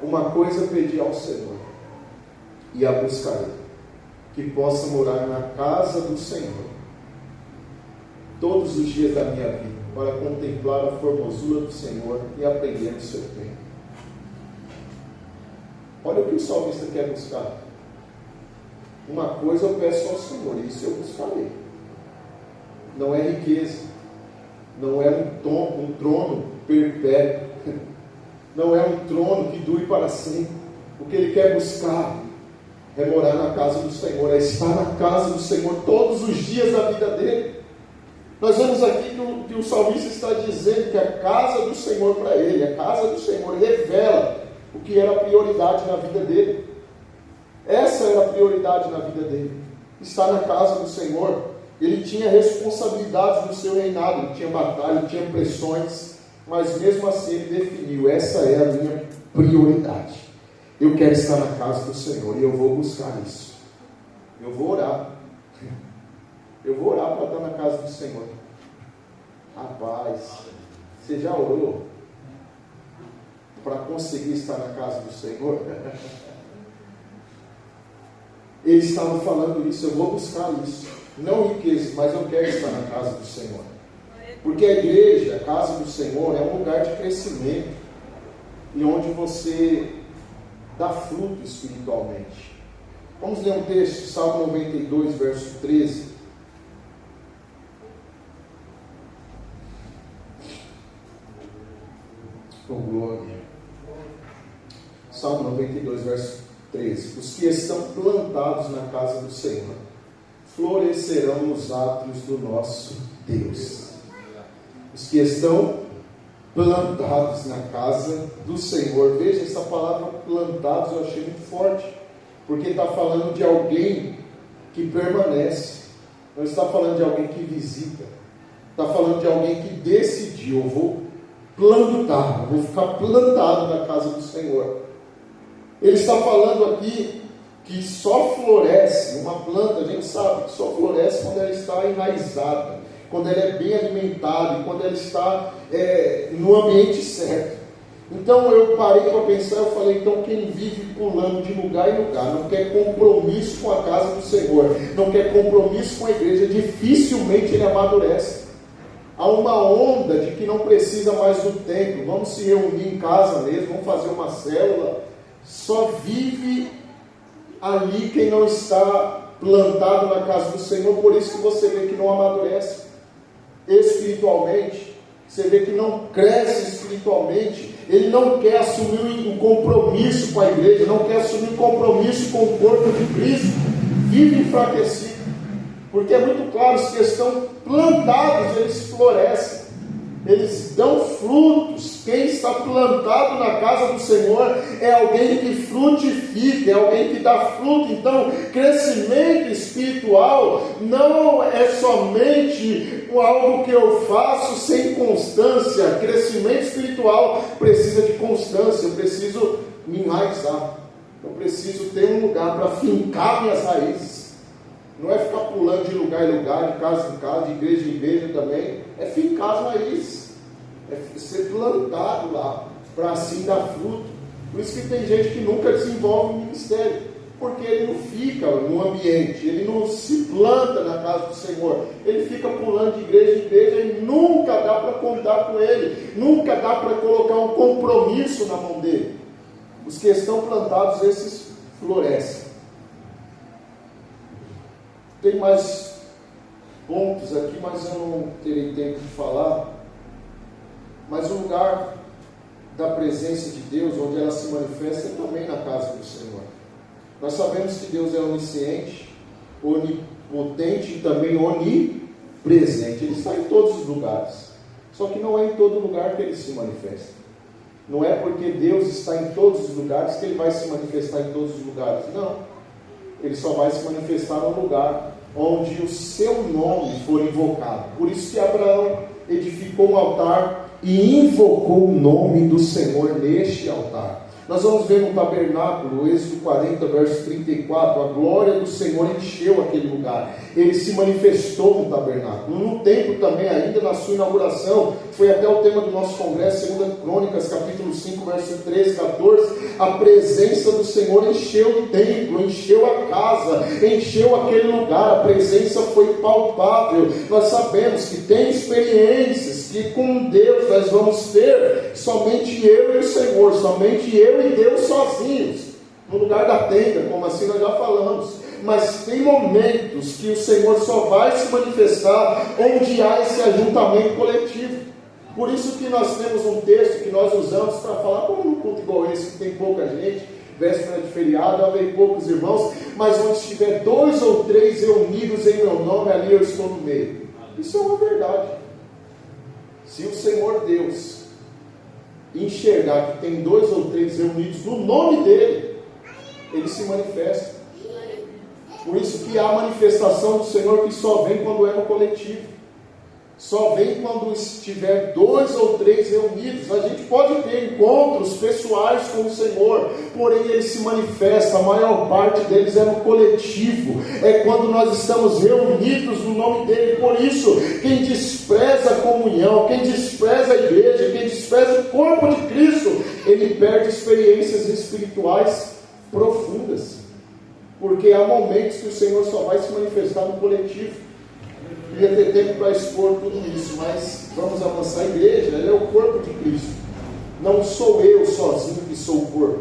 Uma coisa pedi ao Senhor, e a buscarei, que possa morar na casa do Senhor todos os dias da minha vida, para contemplar a formosura do Senhor e aprender o seu tempo. Olha o que o salmista quer buscar. Uma coisa eu peço ao Senhor, isso eu buscarei. Não é riqueza, não é um trono perpétuo, não é um trono que dure para sempre. O que ele quer buscar é morar na casa do Senhor, é estar na casa do Senhor todos os dias da vida dele. Nós vemos aqui que o salmista está dizendo que a casa do Senhor para ele, a casa do Senhor revela o que era a prioridade na vida dele. Essa era a prioridade na vida dele, estar na casa do Senhor. Ele tinha responsabilidades no seu reinado, ele tinha batalha, ele tinha pressões, mas mesmo assim ele definiu: essa é a minha prioridade. Eu quero estar na casa do Senhor e eu vou buscar isso. Eu vou orar. Eu vou orar para estar na casa do Senhor. Rapaz, você já orou para conseguir estar na casa do Senhor? Ele estava falando isso: eu vou buscar isso. Não riqueza, mas eu quero estar na casa do Senhor. Porque a igreja, a casa do Senhor, é um lugar de crescimento, e onde você dá fruto espiritualmente. Vamos ler um texto, Salmo 92, verso 13. Oh, glória. Salmo 92, verso 13. Os que estão plantados na casa do Senhor florescerão nos átrios do nosso Deus. Os que estão plantados na casa do Senhor. Veja, essa palavra plantados eu achei muito forte, porque está falando de alguém que permanece, não está falando de alguém que visita, está falando de alguém que decidiu: eu vou plantar, vou ficar plantado na casa do Senhor. Ele está falando aqui que só floresce uma planta, a gente sabe que só floresce quando ela está enraizada, quando ela é bem alimentada e quando ela está no ambiente certo. Então eu parei para pensar, eu falei: então quem vive pulando de lugar em lugar, não quer compromisso com a casa do Senhor, não quer compromisso com a igreja, dificilmente ele amadurece. Há uma onda de que não precisa mais do templo, vamos se reunir em casa mesmo, vamos fazer uma célula. Só vive ali quem não está plantado na casa do Senhor. Por isso que você vê que não amadurece espiritualmente, você vê que não cresce espiritualmente. Ele não quer assumir um compromisso com a igreja, não quer assumir um compromisso com o corpo de Cristo, vive enfraquecido, porque é muito claro: os que estão plantados, eles florescem, eles dão frutos. Quem está plantado na casa do Senhor é alguém que frutifica, é alguém que dá fruto. Então, crescimento espiritual não é somente algo que eu faço sem constância. Crescimento espiritual precisa de constância. Eu preciso me enraizar, eu preciso ter um lugar para fincar minhas raízes. Não é ficar pulando de lugar em lugar, de casa em casa, de igreja em igreja também. É fincar as raízes, é ser plantado lá, para assim dar fruto. Por isso que tem gente que nunca desenvolve um ministério, porque ele não fica no ambiente, ele não se planta na casa do Senhor, ele fica pulando de igreja em igreja e nunca dá para contar com ele, nunca dá para colocar um compromisso na mão dele. Os que estão plantados, esses florescem. Tem mais pontos aqui, mas eu não terei tempo de falar. Mas o lugar da presença de Deus, onde ela se manifesta, é também na casa do Senhor. Nós sabemos que Deus é onisciente, onipotente e também onipresente. Ele está em todos os lugares. Só que não é em todo lugar que ele se manifesta. Não é porque Deus está em todos os lugares que ele vai se manifestar em todos os lugares. Não. Ele só vai se manifestar no lugar onde o seu nome for invocado. Por isso que Abraão edificou um altar e invocou o nome do Senhor neste altar. Nós vamos ver no tabernáculo, Êxodo 40, verso 34, a glória do Senhor encheu aquele lugar. Ele se manifestou no tabernáculo. No templo também, ainda na sua inauguração, foi até o tema do nosso congresso, 2 Crônicas, capítulo 5, verso 13, 14, a presença do Senhor encheu o templo, encheu a casa, encheu aquele lugar, a presença foi palpável. Nós sabemos que tem experiências que com Deus nós vamos ter somente eu e o Senhor, somente eu e Deus sozinhos, no lugar da tenda, como assim nós já falamos. Mas tem momentos que o Senhor só vai se manifestar onde há esse ajuntamento coletivo. Por isso que nós temos um texto que nós usamos para falar, como um culto igual esse, que tem pouca gente, véspera de feriado, haverá poucos irmãos, mas onde estiver 2 ou 3 reunidos em meu nome, ali eu estou no meio. Isso é uma verdade. Se o Senhor Deus enxergar que tem 2 ou 3 reunidos no nome dele, ele se manifesta. Por isso que há manifestação do Senhor que só vem quando é no coletivo. Só vem quando estiver 2 ou 3 reunidos. A gente pode ter encontros pessoais com o Senhor, porém ele se manifesta, a maior parte deles é no coletivo, é quando nós estamos reunidos no nome dele. Por isso, quem despreza a comunhão, quem despreza a igreja, quem despreza o corpo de Cristo, ele perde experiências espirituais profundas, porque há momentos que o Senhor só vai se manifestar no coletivo. Queria ter tempo para expor tudo isso, mas vamos avançar. A igreja, ela é o corpo de Cristo. Não sou eu sozinho que sou o corpo.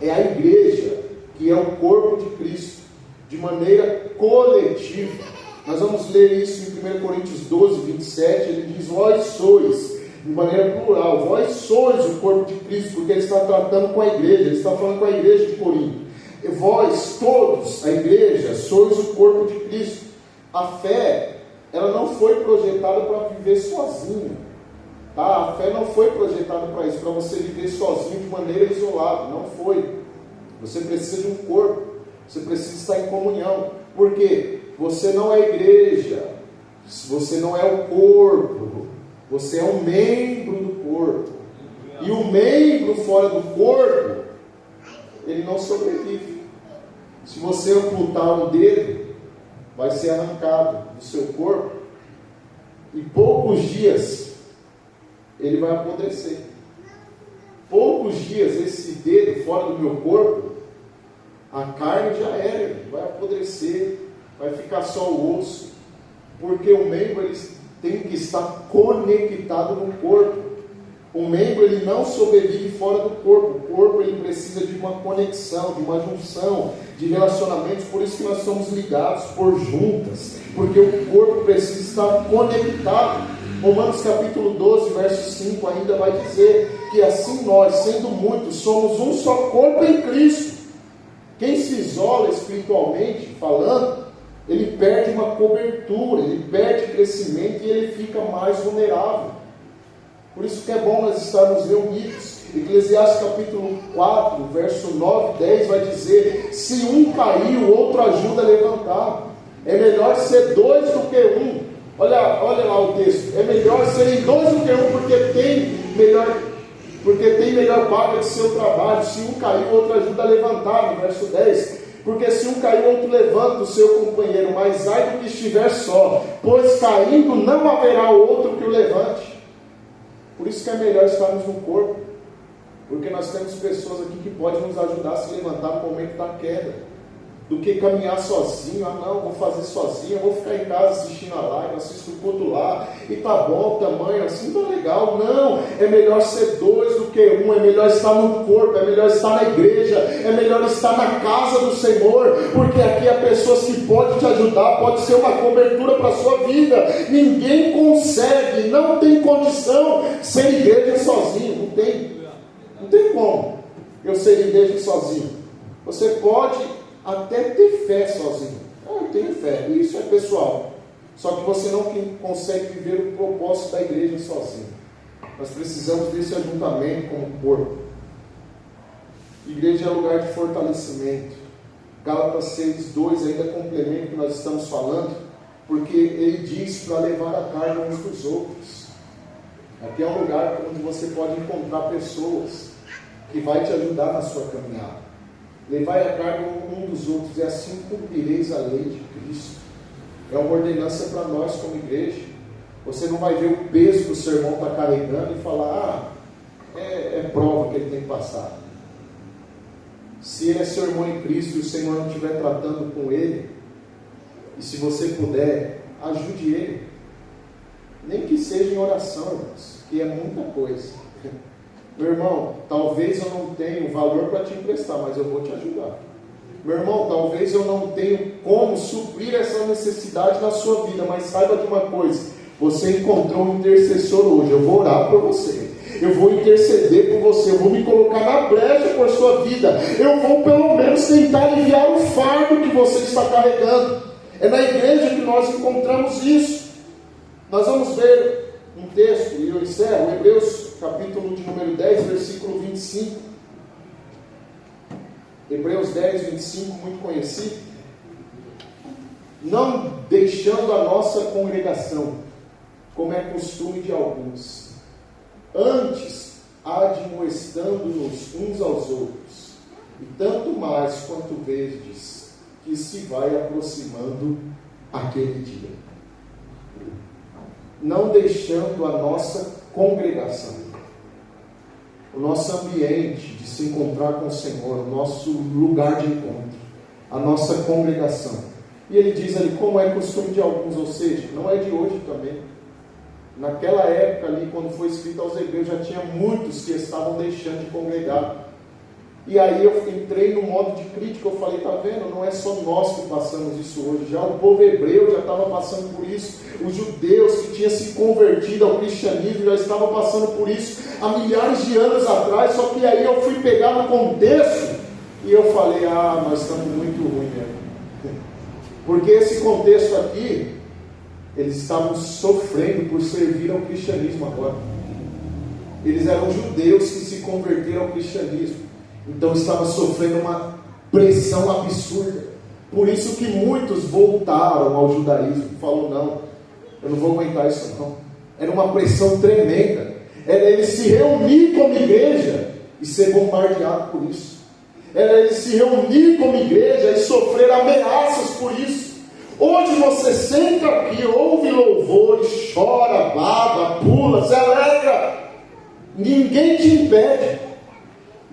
É a igreja que é o corpo de Cristo, de maneira coletiva. Nós vamos ler isso em 1 Coríntios 12, 27. Ele diz: vós sois, de maneira plural, vós sois o corpo de Cristo, porque ele está tratando com a igreja, ele está falando com a igreja de Corinto. E vós todos, a igreja, sois o corpo de Cristo. A fé, ela não foi projetada para viver sozinho, tá? A fé não foi projetada para isso, para você viver sozinho de maneira isolada, não foi. Você precisa de um corpo, você precisa estar em comunhão, porque você não é igreja, você não é o corpo, você é um membro do corpo, e o membro fora do corpo, ele não sobrevive. Se você amputar um dedo, vai ser arrancado do seu corpo, e poucos dias ele vai apodrecer. Poucos dias esse dedo fora do meu corpo, a carne já era, vai apodrecer, vai ficar só o osso, porque o membro ele tem que estar conectado no corpo. O membro ele não sobrevive fora do corpo. O corpo ele precisa de uma conexão, de uma junção, de relacionamentos. Por isso que nós somos ligados por juntas, porque o corpo precisa estar conectado. Romanos capítulo 12, verso 5 ainda vai dizer que assim nós, sendo muitos, somos um só corpo em Cristo. Quem se isola espiritualmente falando, ele perde uma cobertura, ele perde crescimento e ele fica mais vulnerável. Por isso que é bom nós estarmos reunidos. Eclesiastes capítulo 4, verso 9 e 10 vai dizer: se um cair, o outro ajuda a levantar. É melhor ser 2 do que 1. Olha lá o texto. É melhor serem 2 do que 1, porque tem melhor paga de seu trabalho. Se um cair, o outro ajuda a levantar, no verso 10. Porque se um cair, o outro levanta o seu companheiro, mas ai do que estiver só, pois caindo não haverá outro que o levante. Por isso que é melhor estarmos no corpo, porque nós temos pessoas aqui que podem nos ajudar a se levantar no momento da queda, do que caminhar sozinho. Ah não, vou fazer sozinho, eu vou ficar em casa assistindo a live, assisto o culto lá, e tá bom o tamanho, assim tá legal. Não, é melhor ser 2 do que 1, é melhor estar no corpo, é melhor estar na igreja, é melhor estar na casa do Senhor, porque aqui há pessoas que podem te ajudar, pode ser uma cobertura para a sua vida. Ninguém consegue, não tem condição ser igreja sozinho, não tem como eu ser igreja sozinho. Você pode até ter fé sozinho. Eu tenho fé, isso é pessoal. Só que você não consegue viver o propósito da igreja sozinho. Nós precisamos desse ajuntamento como corpo. Igreja é lugar de fortalecimento. Gálatas 6:2 ainda complementa o que nós estamos falando, porque ele diz para levar a carga uns dos outros. Aqui é um lugar onde você pode encontrar pessoas que vai te ajudar na sua caminhada. Levai a carga um dos outros, e assim cumprireis a lei de Cristo. É uma ordenança para nós como igreja. Você não vai ver o peso que o seu irmão está carregando e falar, é prova que ele tem que passar. Se ele é seu irmão em Cristo e o Senhor não estiver tratando com ele, e se você puder, ajude ele. Nem que seja em oração, irmãos, que é muita coisa. Meu irmão, talvez eu não tenha o valor para te emprestar, mas eu vou te ajudar. Meu irmão, talvez eu não tenha como suprir essa necessidade na sua vida, mas saiba de uma coisa: você encontrou um intercessor hoje. Eu vou orar por você, eu vou interceder por você, eu vou me colocar na brecha por sua vida, eu vou pelo menos tentar aliviar o fardo que você está carregando. É na igreja que nós encontramos isso. Nós vamos ver um texto, e eu encerro, Hebreus capítulo de número 10, versículo 25. Hebreus 10, 25, muito conhecido. Não deixando a nossa congregação, como é costume de alguns, antes admoestando-nos uns aos outros, e tanto mais quanto vedes que se vai aproximando aquele dia. Não deixando a nossa congregação, o nosso ambiente de se encontrar com o Senhor, o nosso lugar de encontro, a nossa congregação. E ele diz ali, como é costume de alguns, ou seja, não é de hoje também. Naquela época ali, quando foi escrito aos Hebreus, já tinha muitos que estavam deixando de congregar. E aí eu entrei no modo de crítica, eu falei, tá vendo, não é só nós que passamos isso hoje, já o povo hebreu já estava passando por isso, os judeus que tinham se convertido ao cristianismo já estavam passando por isso há milhares de anos atrás. Só que aí eu fui pegar no contexto e eu falei, nós estamos muito ruins mesmo, porque esse contexto aqui, eles estavam sofrendo por servir ao cristianismo agora. Eles eram judeus que se converteram ao cristianismo, então estavam sofrendo uma pressão absurda. Por isso que muitos voltaram ao judaísmo. Falou, não, eu não vou aguentar isso não. Era uma pressão tremenda. Era ele se reunir como igreja e ser bombardeado por isso. Era ele se reunir como igreja e sofrer ameaças por isso. Hoje você senta aqui, ouve louvor e chora, baba, pula, se alegra. Ninguém te impede.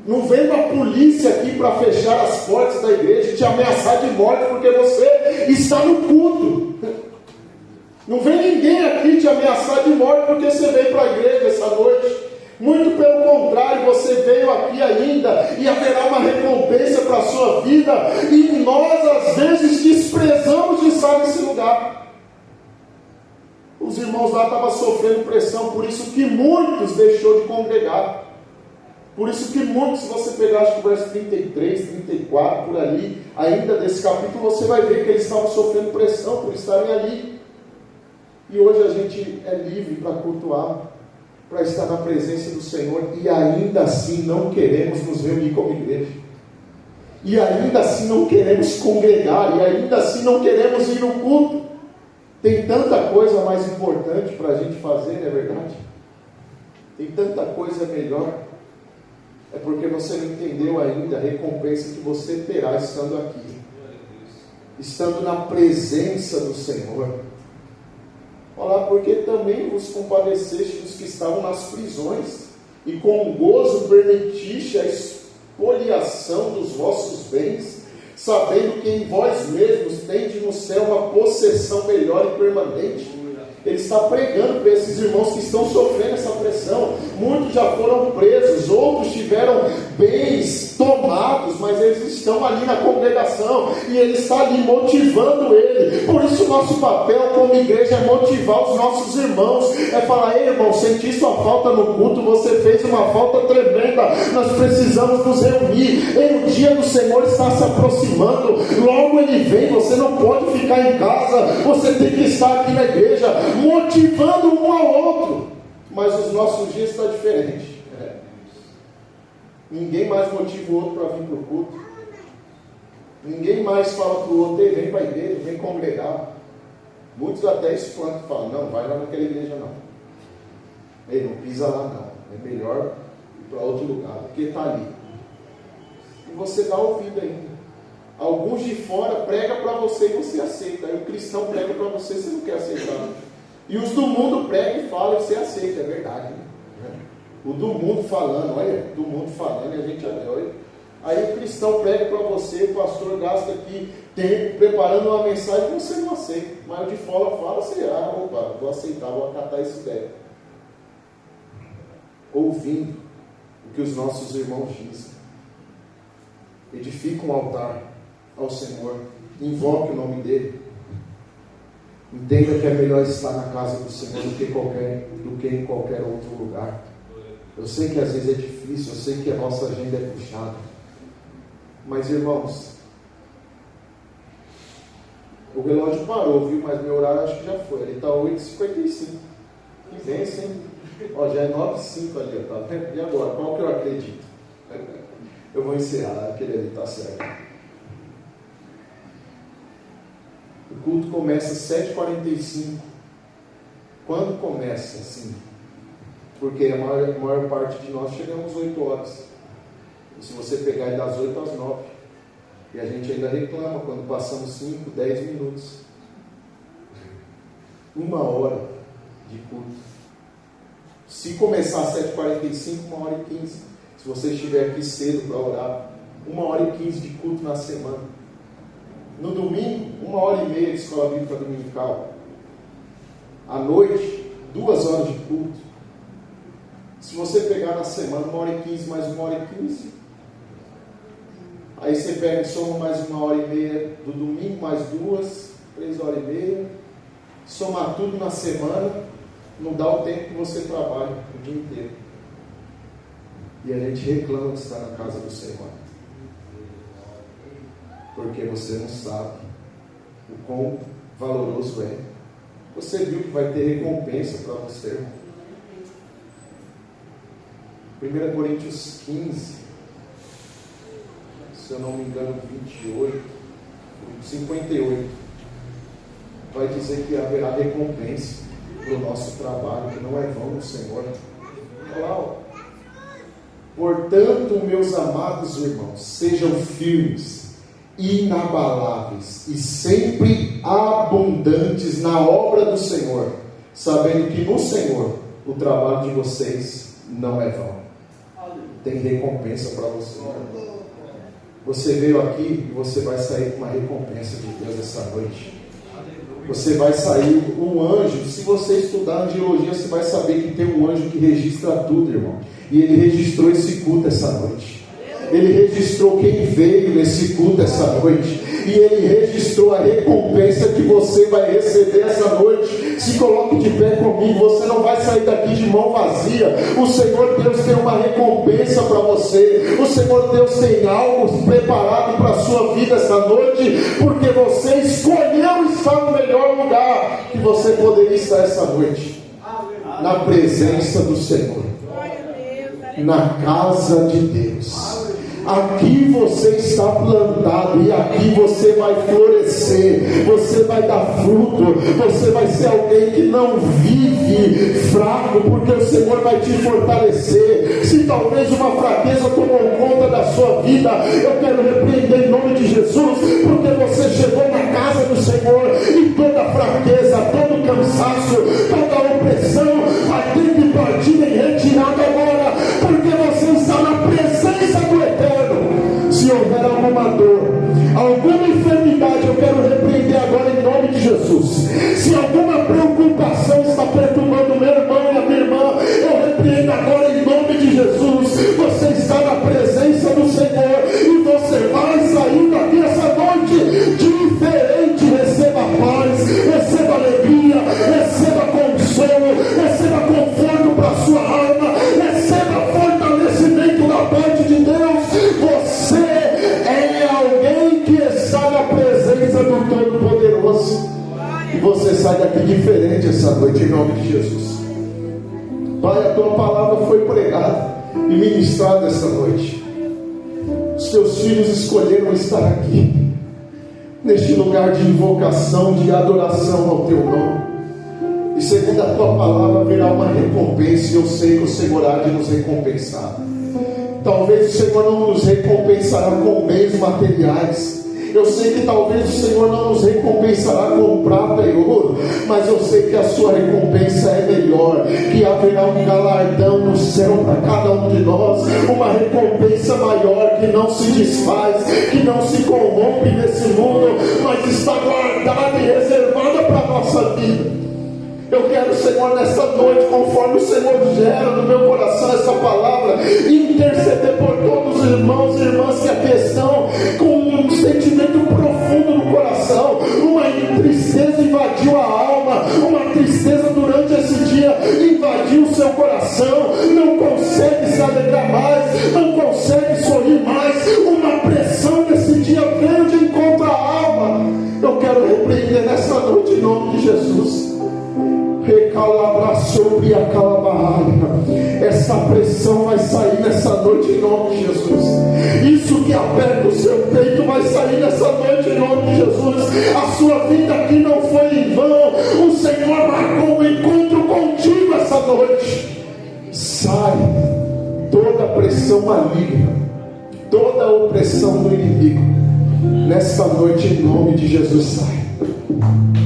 Não vem uma polícia aqui para fechar as portas da igreja e te ameaçar de morte porque você está no culto. Não vem ninguém aqui te ameaçar de morte porque você veio para a igreja essa noite. Muito pelo contrário, você veio aqui ainda e haverá uma recompensa para a sua vida. E nós às vezes desprezamos de estar nesse lugar. Os irmãos lá estavam sofrendo pressão, por isso que muitos deixou de congregar. Por isso que muitos, se você pegar acho que o verso 33, 34, por ali, ainda desse capítulo, você vai ver que eles estavam sofrendo pressão por estarem ali. E hoje a gente é livre para cultuar, para estar na presença do Senhor, e ainda assim não queremos nos reunir como igreja. E ainda assim não queremos congregar, e ainda assim não queremos ir no culto. Tem tanta coisa mais importante para a gente fazer, não é verdade? Tem tanta coisa melhor. É porque você não entendeu ainda a recompensa que você terá estando aqui, estando na presença do Senhor. Olha, porque também vos compadeceste dos que estavam nas prisões, e com gozo permitiste a expoliação dos vossos bens, sabendo que em vós mesmos tendes no céu uma possessão melhor e permanente. Ele está pregando para esses irmãos que estão sofrendo essa pressão. Muitos já foram presos, outros tiveram bens tomados, mas eles estão ali na congregação e ele está ali motivando ele. Por isso o nosso papel como igreja é motivar os nossos irmãos, é falar, ei irmão, senti sua falta no culto, você fez uma falta tremenda, nós precisamos nos reunir. O dia do Senhor está se aproximando, logo ele vem, você não pode ficar em casa, você tem que estar aqui na igreja, motivando um ao outro. Mas os nossos dias estão diferentes. Ninguém mais motiva o outro para vir para o culto. Ninguém mais fala para o outro, ei, vem para a igreja, vem congregar. Muitos até espantam e falam, não, vai lá naquela igreja não. Ei, não pisa lá não. É melhor para outro lugar, porque está ali. E você dá ouvido ainda. Alguns de fora pregam para você e você aceita. Aí o cristão prega para você e você não quer aceitar. E os do mundo pregam e falam e você aceita, é verdade. Né? O do mundo falando, olha, do mundo falando e a gente olha. Aí o cristão prega para você, o pastor gasta aqui tempo preparando uma mensagem e você não aceita. Mas o de fora fala, você, opa, vou aceitar, vou acatar essa ideia. Ouvindo o que os nossos irmãos dizem. Edifica um altar ao Senhor, invoque o nome dele. Entenda que é melhor estar na casa do Senhor do que em qualquer outro lugar. Eu sei que às vezes é difícil, eu sei que a nossa agenda é puxada. Mas irmãos, o relógio parou, viu? Mas meu horário acho que já foi. Ele está 8h55. Que vence, hein? Ó, já é 9h05 ali, tá vendo? E agora? Qual que eu acredito? Eu vou encerrar, aquele ali está certo. O culto começa às 7h45. Quando começa assim? Porque a maior parte de nós chegamos às 8 horas. E se você pegar das 8 às 9, e a gente ainda reclama quando passamos 5, 10 minutos. 1 hora de culto. Se começar às 7h45, 1h15. Se você estiver aqui cedo para orar, 1h15 de culto na semana. No domingo, 1h30 de escola bíblica dominical. À noite, 2 horas de culto. Se você pegar na semana 1h15 mais 1h15, aí você pega e soma mais 1h30 do domingo, mais 2, 3h30, somar tudo na semana, não dá o tempo que você trabalha o dia inteiro. E a gente reclama de estar na casa do Senhor, porque você não sabe o quão valoroso é. Você viu que vai ter recompensa para você, irmão. 1 Coríntios 15, se eu não me engano, 58, vai dizer que haverá recompensa para o nosso trabalho, que não é vão no Senhor. Olha lá, ó. Portanto, meus amados irmãos, sejam firmes, inabaláveis e sempre abundantes na obra do Senhor, sabendo que no Senhor o trabalho de vocês não é vão. Tem recompensa para você. Você veio aqui e você vai sair com uma recompensa de Deus essa noite. Você vai sair um anjo. Se você estudar angiologia, você vai saber que tem um anjo que registra tudo, irmão. E ele registrou esse culto essa noite. Ele registrou quem veio nesse culto essa noite. E ele registrou a recompensa que você vai receber essa noite. Se coloque de pé comigo. Você não vai sair daqui de mão vazia. O Senhor Deus tem uma recompensa para você. O Senhor Deus tem algo preparado para a sua vida essa noite, porque você escolheu estar no melhor lugar que você poderia estar essa noite, na presença do Senhor, na casa de Deus. Aqui você está plantado e aqui você vai florescer, você vai dar fruto, você vai ser alguém que não vive fraco, porque o Senhor vai te fortalecer. Se talvez uma fraqueza tomou conta da sua vida, eu quero repreender em nome de Jesus, porque você chegou na casa do Senhor e toda fraqueza, todo cansaço, toda opressão vai ter que partir em retirada agora, porque você está na presença do Eterno. Se houver alguma dor, alguma enfermidade, eu quero repreender agora em nome de Jesus. Se alguma preocupação está perturbando o meu irmão e a minha irmã, eu repreendo agora em nome de Jesus. Você está na presença do Senhor e você vai sair daqui essa noite diferente. Receba paz, receba alegria, receba consolo, receba conforto para a sua alma, receba fortalecimento da parte de Deus. Você é alguém que está na presença do Todo-Poderoso. E você sai daqui diferente essa noite, em nome de Jesus. Pai, a tua palavra foi pregada e ministrada essa noite. Os teus filhos escolheram estar aqui, neste lugar de invocação, de adoração ao teu nome. E segundo a tua palavra virá uma recompensa, e eu sei que o Senhor há de nos recompensar. Talvez o Senhor não nos recompensará com bens materiais. Eu sei que talvez o Senhor não nos recompensará com prata e ouro, mas eu sei que a sua recompensa é melhor, que haverá um galardão no céu para cada um de nós, uma recompensa maior que não se desfaz, que não se corrompe nesse mundo, mas está guardada e reservada para a nossa vida. Eu quero, Senhor, nesta noite, conforme o Senhor gera no meu coração essa palavra, interceder por todos os irmãos e irmãs que aqui estão com um sentimento profundo no coração, uma tristeza invadiu a alma, uma tristeza durante esse dia invadiu o seu coração, não consegue se alegrar mais, não consegue sorrir mais, uma pressão nesse dia veio de encontro à alma. Eu quero repreender nesta noite em nome de Jesus. Essa pressão vai sair nessa noite em nome de Jesus. Isso que aperta o seu peito vai sair nessa noite em nome de Jesus. A sua vida aqui não foi em vão. O Senhor marcou um encontro contigo essa noite. Sai toda a pressão maligna, toda a opressão do inimigo. Nesta noite em nome de Jesus, sai.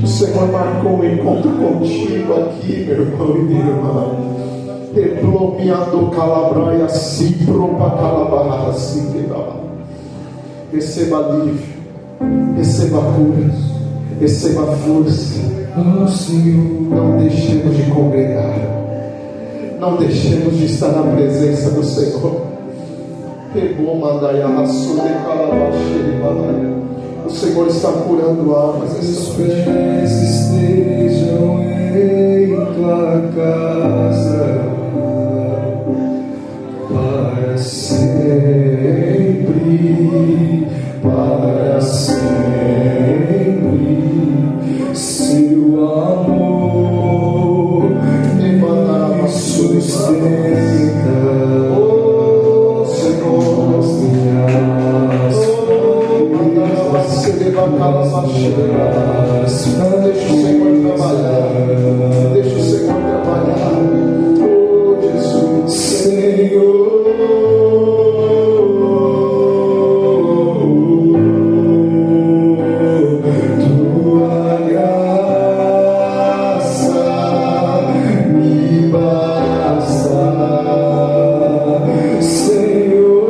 O Senhor marcou um encontro contigo aqui, meu irmão e minha irmã. Receba alívio, receba cura, receba força. Oh, Senhor, não deixemos de congregar, não deixemos de estar na presença do Senhor. O Senhor está curando almas. Os pés estejam em tua casa para sempre, para sempre. Seu amor me sustenta. Oh, Senhor, deixa o Senhor trabalhar, deixa o Senhor trabalhar. Oh, Jesus, Senhor, tua graça me basta, Senhor.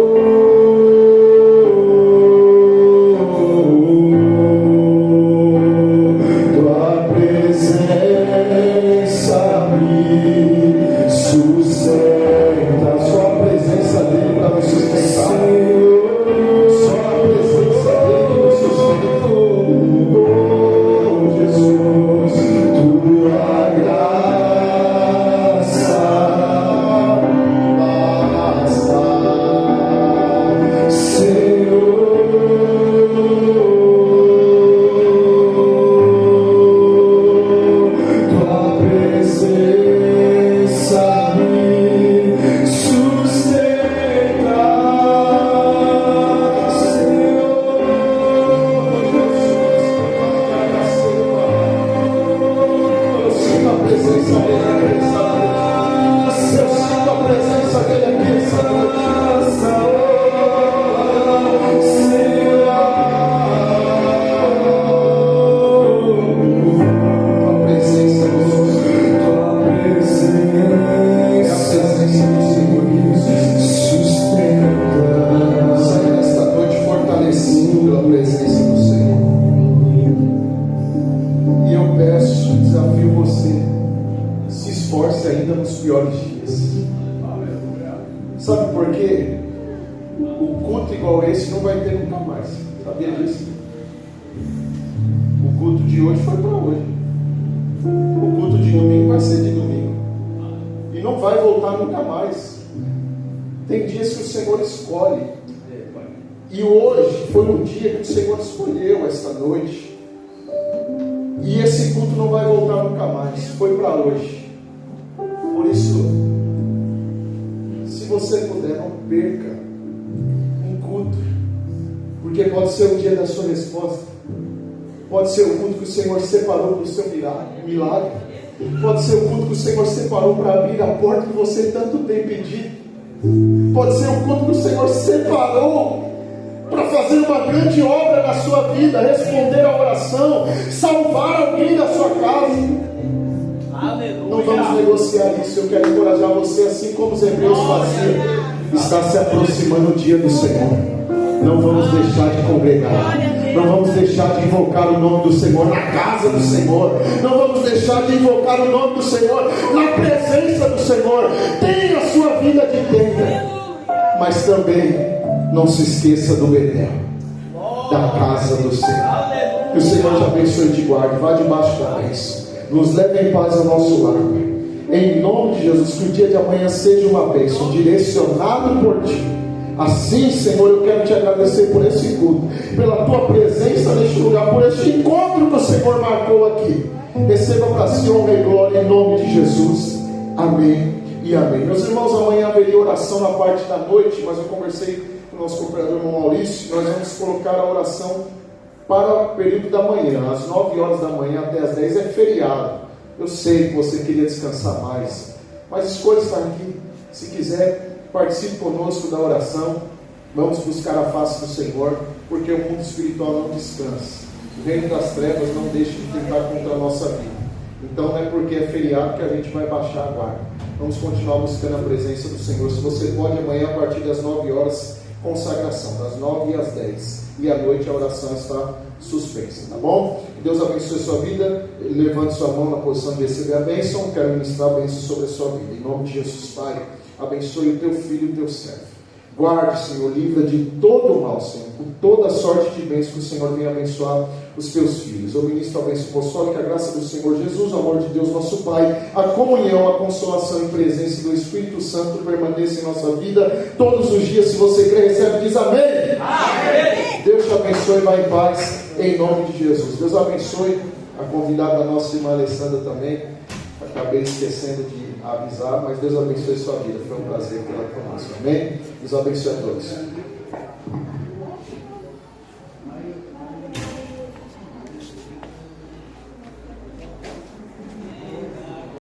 Pode ser o culto que o Senhor separou para o seu milagre. Pode ser o culto que o Senhor separou para abrir a porta que você tanto tem pedido. Pode ser o culto que o Senhor separou para fazer uma grande obra na sua vida, responder a oração, salvar alguém da sua casa. Não vamos negociar isso. Eu quero encorajar você, assim como os hebreus faziam. Está se aproximando o dia do Senhor. Não vamos deixar de congregar. Não vamos deixar de invocar o nome do Senhor na casa do Senhor. Não vamos deixar de invocar o nome do Senhor na presença do Senhor. Tenha a sua vida de tenda, mas também não se esqueça do Betel, da casa do Senhor. Que o Senhor te abençoe e te guarde. Vá debaixo da bênção. Nos leve em paz ao nosso lar, Pai. Em nome de Jesus, que o dia de amanhã seja uma bênção, direcionado por Ti. Assim, Senhor, eu quero Te agradecer por esse culto, pela Tua presença neste lugar, por este encontro que o Senhor marcou aqui. Receba para Si honra e glória em nome de Jesus. Amém e amém. Meus irmãos, amanhã haveria oração na parte da noite, mas eu conversei com o nosso cooperador, irmão Maurício. Nós vamos colocar a oração para o período da manhã, às 9 horas da manhã até às 10 é feriado. Eu sei que você queria descansar mais, mas escolha estar aqui. Se quiser, participe conosco da oração. Vamos buscar a face do Senhor, porque o mundo espiritual não descansa. O reino das trevas não deixa de tentar contra a nossa vida. Então não é porque é feriado que a gente vai baixar a guarda. Vamos continuar buscando a presença do Senhor. Se você pode, amanhã a partir das 9 horas, consagração, das 9 às 10. E à noite a oração está suspensa, tá bom? Que Deus abençoe a sua vida. Levante sua mão na posição de receber a bênção. Quero ministrar a bênção sobre a sua vida. Em nome de Jesus, Pai, abençoe o teu filho e o teu servo. Guarde, Senhor, livra de todo o mal, Senhor, por toda sorte de bênçãos que o Senhor venha abençoar os teus filhos. Eu ministro a bênção apostólica, a graça do Senhor Jesus, o amor de Deus nosso Pai, a comunhão, a consolação e presença do Espírito Santo permaneça em nossa vida todos os dias. Se você crê, recebe, diz amém. Amém. Deus te abençoe, vai em paz, em nome de Jesus. Deus abençoe a convidada nossa irmã Alessandra também. Acabei esquecendo de avisar, mas Deus abençoe a sua vida. Foi um prazer ter ela conosco. Amém? Deus abençoe a todos.